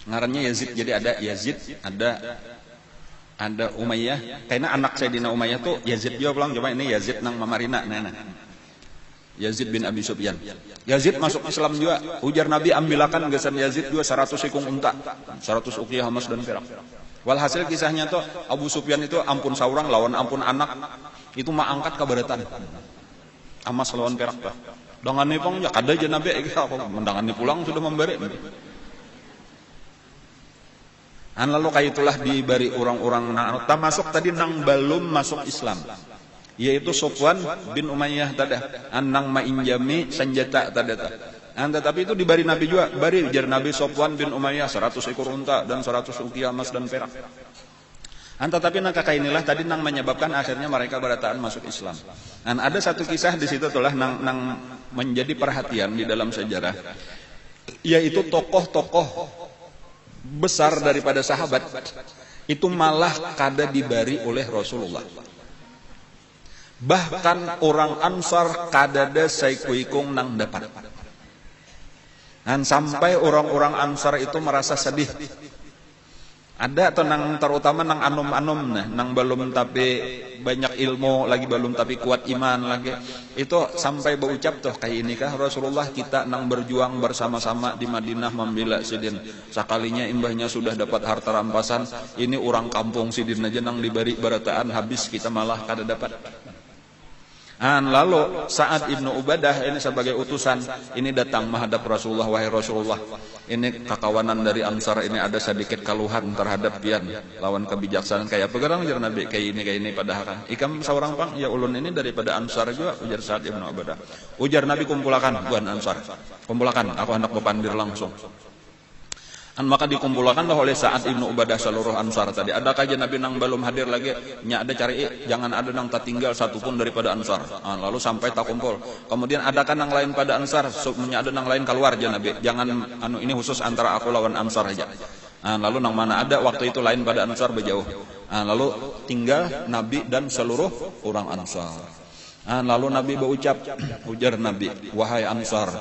A: Ngarannya Yazid. Jadi ada Yazid, ada Umayyah. Karena anak Sayyidina Umayyah tuh Yazid juga pulang. Coba ini Yazid nang Mamarina. Nah. Yazid bin Abi Sufyan. Yazid masuk Islam juga. Ujar Nabi, ambilakan gesan Yazid juga 100 ekong unta, 100 uqiyah emas dan perak. Walhasil kisahnya tuh Abu Sufyan itu ampun saurang lawan ampun anak. Itu mah angkat kabaratan. Emas lawan perak tuh. Dengan nipong ya kada aja Nabi mendangan pulang sudah memberi. Lalu kayak itulah diberi orang-orang termasuk tadi nang belum masuk Islam, yaitu Sofwan bin Umayyah tadah nang mainjami senjata tadah. Tetapi itu diberi Nabi juga, bari ujar Nabi Sofwan bin Umayyah 100 ekor unta dan 100 uqiyah emas dan perak. Tetapi kakak inilah tadi nang menyebabkan akhirnya mereka berataan masuk Islam. Dan ada satu kisah di situ telah nang menjadi perhatian di dalam sejarah, yaitu tokoh-tokoh besar daripada sahabat itu malah kada dibari oleh Rasulullah. Bahkan orang Ansar kada ada saikuikung nang dapat. Dan sampai orang-orang Ansar itu merasa sedih. Ada atau nang terutama nang anom-anom nah, nang belum tapi banyak ilmu lagi, belum tapi kuat iman lagi. Itu sampai berucap tuh kayak ini kah Rasulullah, kita nang berjuang bersama-sama di Madinah membela Sidin. Sekalinya imbahnya sudah dapat harta rampasan, ini orang kampung Sidin aja nang diberi barataan habis, kita malah kada dapat. Lalu Sa'ad ibnu Ubadah ini sebagai utusan ini datang menghadap Rasulullah, wahai Rasulullah, ini kakawanan dari Ansar ini ada sedikit keluhan terhadap pian lawan kebijaksanaan kayak apa gerang ujar Nabi kayak ini padahal ikam seorang pang ya ulun ini daripada Ansar juga, ujar Sa'ad ibnu Ubadah. Ujar Nabi, kumpulakan buan Ansar, kumpulakan, aku hendak berpandir langsung. Maka dikumpulkanlah oleh Sa'ad ibnu Ubadah seluruh Ansar tadi. Adakah aja Nabi nang belum hadir lagi? Nya ada cari, jangan ada nang tak tinggal satupun daripada Ansar. Lalu sampai tak kumpul. Kemudian adakah nang lain pada Ansar? Nya ada nang lain keluar aja Nabi. Jangan ini khusus antara aku lawan Ansar aja. Lalu nang mana ada waktu itu lain pada Ansar berjauh. Lalu tinggal Nabi dan seluruh orang Ansar. Lalu Nabi berucap, ujar Nabi, wahai Ansar,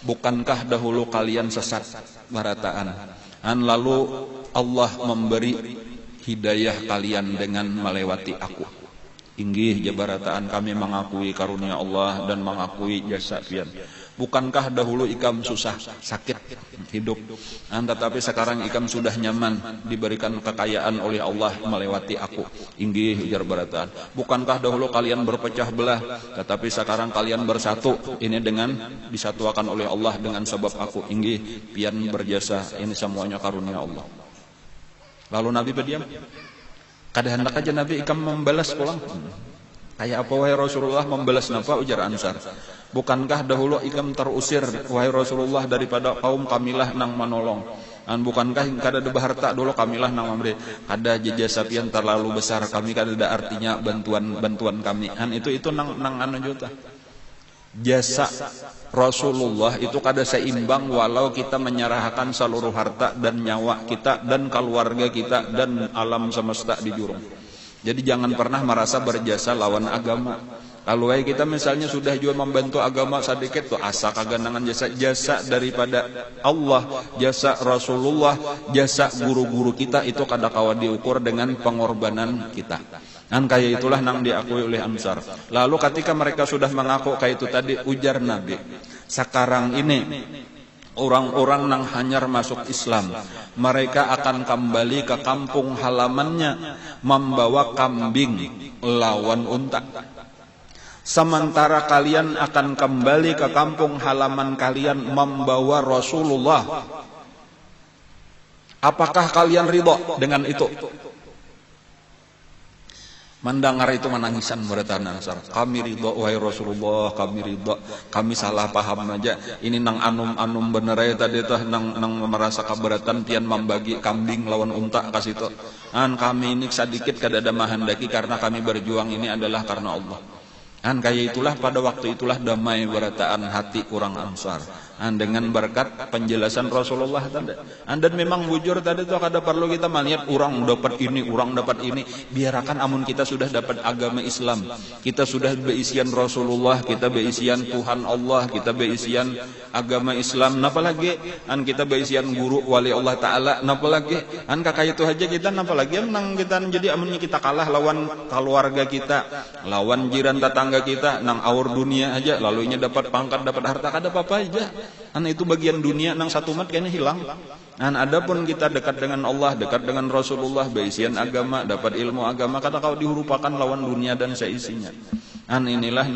A: bukankah dahulu kalian sesat barataan? Lalu Allah memberi hidayah kalian dengan melewati aku. Inggih jabarataan kami mengakui karunia Allah dan mengakui jasa pian. Bukankah dahulu ikam susah, sakit hidup, tetapi sekarang ikam sudah nyaman, diberikan kekayaan oleh Allah melewati aku. Inggih ujar barataan. Bukankah dahulu kalian berpecah belah, tetapi sekarang kalian bersatu, ini dengan disatukan oleh Allah dengan sebab aku. Inggih pian berjasa, ini semuanya karunia Allah. Lalu Nabi berdiam. Kada hendak aja Nabi ikam membalas pulang. Kayak apa wahai Rasulullah, membalas napa? Ujar Ansar. Bukankah dahulu ikam terusir wahai Rasulullah daripada kaum kamilah nang menolong? Dan bukankah kada ada harta dulu kamilah nang memberi? Kada jasa pian terlalu besar, kami kada ada artinya bantuan kami. Dan itu nang anu juta. Jasa Rasulullah itu kada seimbang walau kita menyerahkan seluruh harta dan nyawa kita dan keluarga kita dan alam semesta di jurung. Jadi jangan pernah merasa berjasa lawan agama. Kalau kita misalnya sudah juga membantu agama sedikit tuh asa kagandangan jasa daripada Allah, jasa Rasulullah, jasa guru-guru kita itu kada kawa diukur dengan pengorbanan kita. Dan kayak itulah nang diakui oleh Ansar. Lalu ketika mereka sudah mengaku kayak itu tadi, ujar Nabi, sekarang ini orang-orang nang hanyar masuk Islam, mereka akan kembali ke kampung halamannya membawa kambing lawan unta. Sementara kalian akan kembali ke kampung halaman kalian membawa Rasulullah. Apakah kalian ridho dengan itu? Mendengar itu menangisan beratan Ansar. Kami ridho wahai Rasulullah, kami ridho. Kami salah paham aja. Ini nang anum bener ya tadi tuh nang merasa keberatan pian membagi kambing lawan unta kasih tuh. Kami ini sedikit kada ada mahandaki karena kami berjuang ini adalah karena Allah. Kayak itulah pada waktu itulah damai berataan hati orang Ansar. Dengan berkat penjelasan Rasulullah tadi. Dan memang bujur tadi tuh kada perlu kita melihat orang dapat ini, orang dapat ini. Biarkan amun kita sudah dapat agama Islam, kita sudah beisian Rasulullah, kita beisian Tuhan Allah, kita beisian agama Islam. Napa lagi? Kita beisian guru wali Allah Taala. Napa lagi? Kakak itu aja kita napa lagi? Nang kita jadi amunnya kita kalah lawan keluarga kita, lawan jiran tetangga kita, nang aur dunia aja, lalunya dapat pangkat, dapat harta, kada apa-apa aja. Itu bagian dunia nang satu mat kayaknya hilang. Adapun kita dekat dengan Allah, dekat dengan Rasulullah, beisian agama, dapat ilmu agama, kata kau dihurupakan lawan dunia dan seisinya. Inilah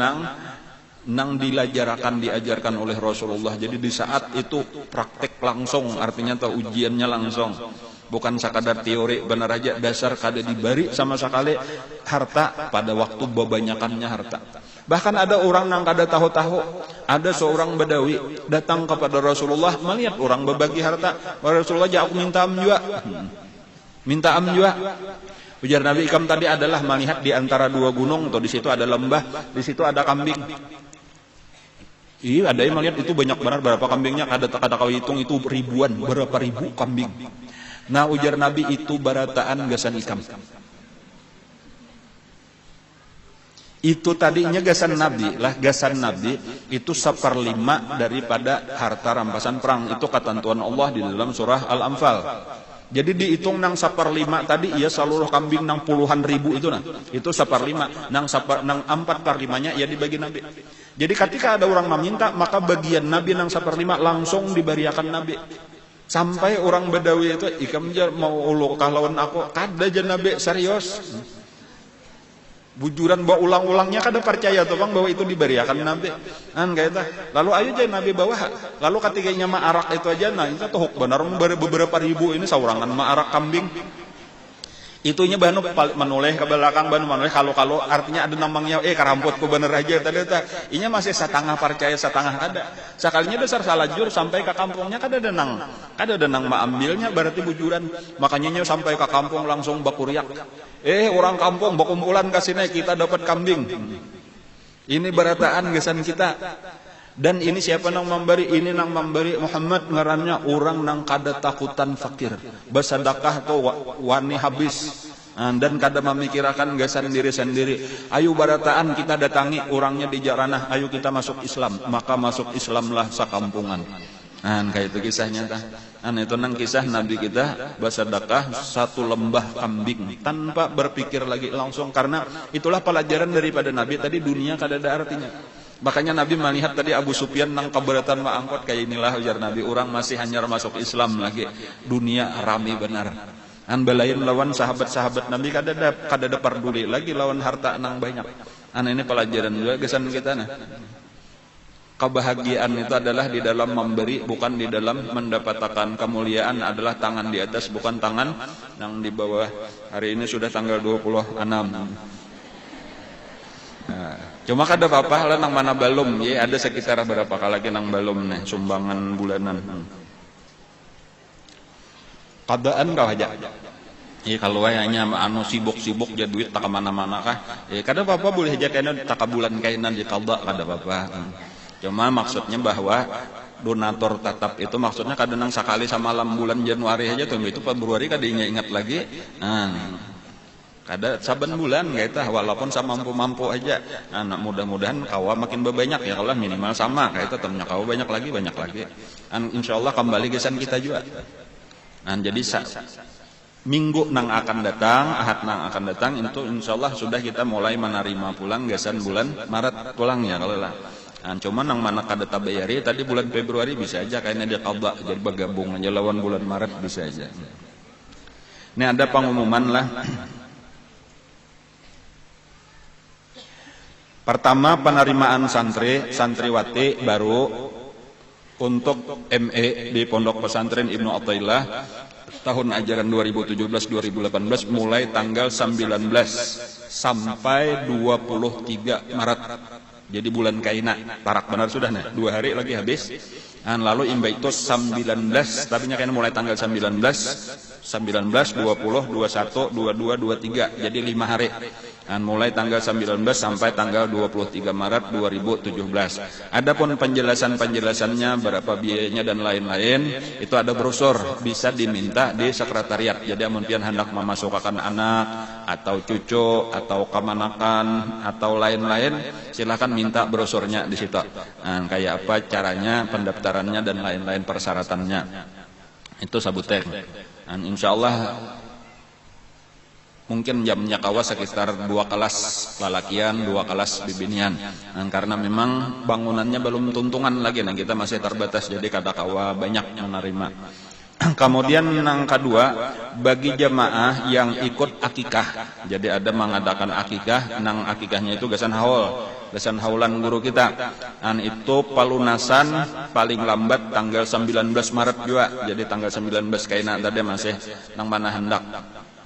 A: nang diajarkan oleh Rasulullah. Jadi di saat itu praktek langsung, artinya tahu ujiannya langsung. Bukan sekadar teori benar aja, dasar kada diberi sama sekali harta pada waktu bebanyakannya harta. Bahkan ada orang yang kada tahu-tahu, ada seorang Badawi datang kepada Rasulullah melihat orang berbagi harta. Rasulullah jauh minta am juga. Minta am juga. Ujar Nabi, ikam tadi adalah melihat di antara dua gunung, atau di situ ada lembah, di situ ada kambing. Iya, ada yang melihat itu banyak benar berapa kambingnya, kada kau hitung itu ribuan, berapa ribu kambing. Nah ujar Nabi itu barataan gasan ikam. Itu tadinya gasan Nabi lah, gasan Nabi itu 1/5 daripada harta rampasan perang. Itu ketentuan Allah di dalam surah Al-Anfal. Jadi dihitung nang 1/5 tadi, ia seluruh kambing nang puluhan ribu itu nah. Itu 1/5, nang 4/5-nya ia dibagi Nabi. Jadi ketika ada orang meminta, maka bagian Nabi nang 1/5 langsung diberiakan Nabi. Sampai orang Badawi itu, ikam jar mau ulu lawan aku, kada aja Nabi serius. Bujuran bawa ulang-ulangnya kada percaya tuh bang bahwa itu diberiakan Nabi. Kayak lalu ayo aja Nabi bawa. Lalu ketiganya mah arak itu aja, nah itu tuh benar beberapa ribu ini saurangan mah arak kambing. Itunya banu menoleh ke belakang, banu menoleh kalau artinya ada namanya karamputku bener aja tadi teh. Inya masih setengah percaya setengah ada. Sekalinya dasar salajur sampai ke kampungnya kada ada nang maambilnya berarti bujuran. Makanya sampai ke kampung langsung bakuriak. Orang kampung bakumpulan ke sini kita dapat kambing. Ini berataan gesan kita. Dan ini siapa nang memberi? Ini nang memberi Muhammad ngarannya orang nang kada takutan fakir. Bersedekah tuh wani habis. Dan kada memikirkan gasan diri sendiri. Ayo barataan kita datangi orangnya di jaranah. Ayo kita masuk Islam. Maka masuk Islamlah sakampungan. Kayak itu kisahnya tah. Itu nang kisah Nabi kita bersedekah 1 lembah kambing tanpa berpikir lagi langsung, karena itulah pelajaran daripada Nabi tadi, dunia kada ada artinya. Makanya Nabi melihat tadi Abu Sufyan nang keberatan mengangkut kayak inilah ujar Nabi, orang masih hanya masuk Islam lagi, dunia rame benar. Belain lawan sahabat-sahabat Nabi kada ada peduli lagi lawan harta nang banyak. Ini pelajaran juga kesan kita nah. Kebahagiaan itu adalah di dalam memberi, bukan di dalam mendapatkan. Kemuliaan adalah tangan di atas, bukan tangan yang di bawah. Hari ini sudah tanggal 26. Cuma kada apa-apa lah nang mana balum, ya ada sekitar berapa kali lagi nang balum nih sumbangan bulanan. Kadaan kau aja. Kalau hanya sibuk-sibuk jadi duit tak kemana-mana kah? Kada apa-apa boleh aja kena tak bulan kainan di kada apa-apa. Cuma maksudnya bahwa donatur tetap itu maksudnya kadang sekali sama bulan Januari aja tuh, itu Februari kada ingat lagi. Kada saban bulan kita walaupun sama mampu-mampu aja. Nah, mudah-mudahan kawa makin banyak ya Allah minimal sama kayak itu temennya kawa banyak lagi. Insyaallah kembali gesan kita juga. Jadi minggu nang akan datang, ahad nang akan datang itu insyaallah sudah kita mulai menerima pulang gesan bulan Maret pulang ya kalau lah. Cuman nang mana kada tabayari tadi bulan Februari bisa aja kayaknya dia qada jadi bergabung aja lawan bulan Maret bisa aja. Ini ada pengumuman lah. Pertama penerimaan santriwati baru untuk ME di Pondok Pesantren Ibnu Athaillah tahun ajaran 2017-2018 mulai tanggal 19 sampai 23 Maret. Jadi bulan kaina, tarak benar sudah nih, 2 hari lagi habis. Lalu imbaitus 19, tapi kayaknya mulai tanggal 19, 20, 21, 22, 23, jadi 5 hari. Mulai tanggal 19 sampai tanggal 23 Maret 2017. Adapun penjelasannya berapa biayanya dan lain-lain, itu ada brosur, bisa diminta di sekretariat. Jadi mungkin hendak memasukkan anak atau cucu atau kemanakan atau lain-lain, silakan minta brosurnya di situ. Kayak apa caranya, pendaftarannya dan lain-lain persyaratannya. Itu sabutek. Insyaallah mungkin jamnya kawa sekitar 2 kelas lalakian, 2 kelas bibinian. Karena memang bangunannya belum tuntungan lagi, kita masih terbatas, jadi kada kawa banyak menerima. Kemudian yang kedua, bagi jamaah yang ikut akikah. Jadi ada mengadakan akikah, nang akikahnya itu gasan haulan guru kita. Itu pelunasan paling lambat tanggal 19 Maret juga. Jadi tanggal 19 kayaknya tadi masih nang mana hendak.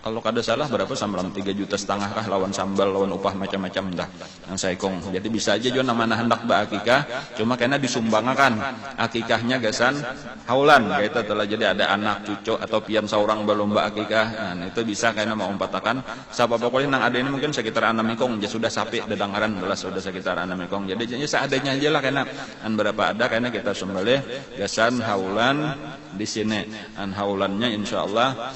A: Kalau kada salah berapa sambal 3,5 juta kah lawan sambal lawan upah macam-macam dah yang saikong. Jadi bisa aja juga namanya hendak akikah, cuma kena disumbangakan akikahnya gasan haulan kayak telah jadi ada anak cucu atau pian seorang berlomba akikah. Itu bisa kena mau umpatakan sabab pokoknya nang ada ini mungkin sekitar 6 ekong ya sudah sapi dedangaran belas sudah sekitar 6 ekong. Jadi seadanya aja lah kena berapa ada kena kita sembelih gasan haulan di sini. Haulannya insyaallah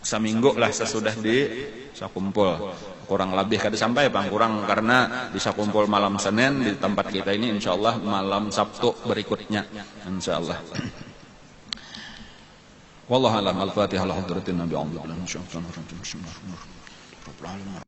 A: seminggu lah sesudah disakumpul, kurang lebih kada sampai kurang karena disakumpul malam Senin di tempat kita ini insyaallah malam Sabtu berikutnya insyaallah. Wallahu a'lam. Al-Fatihah.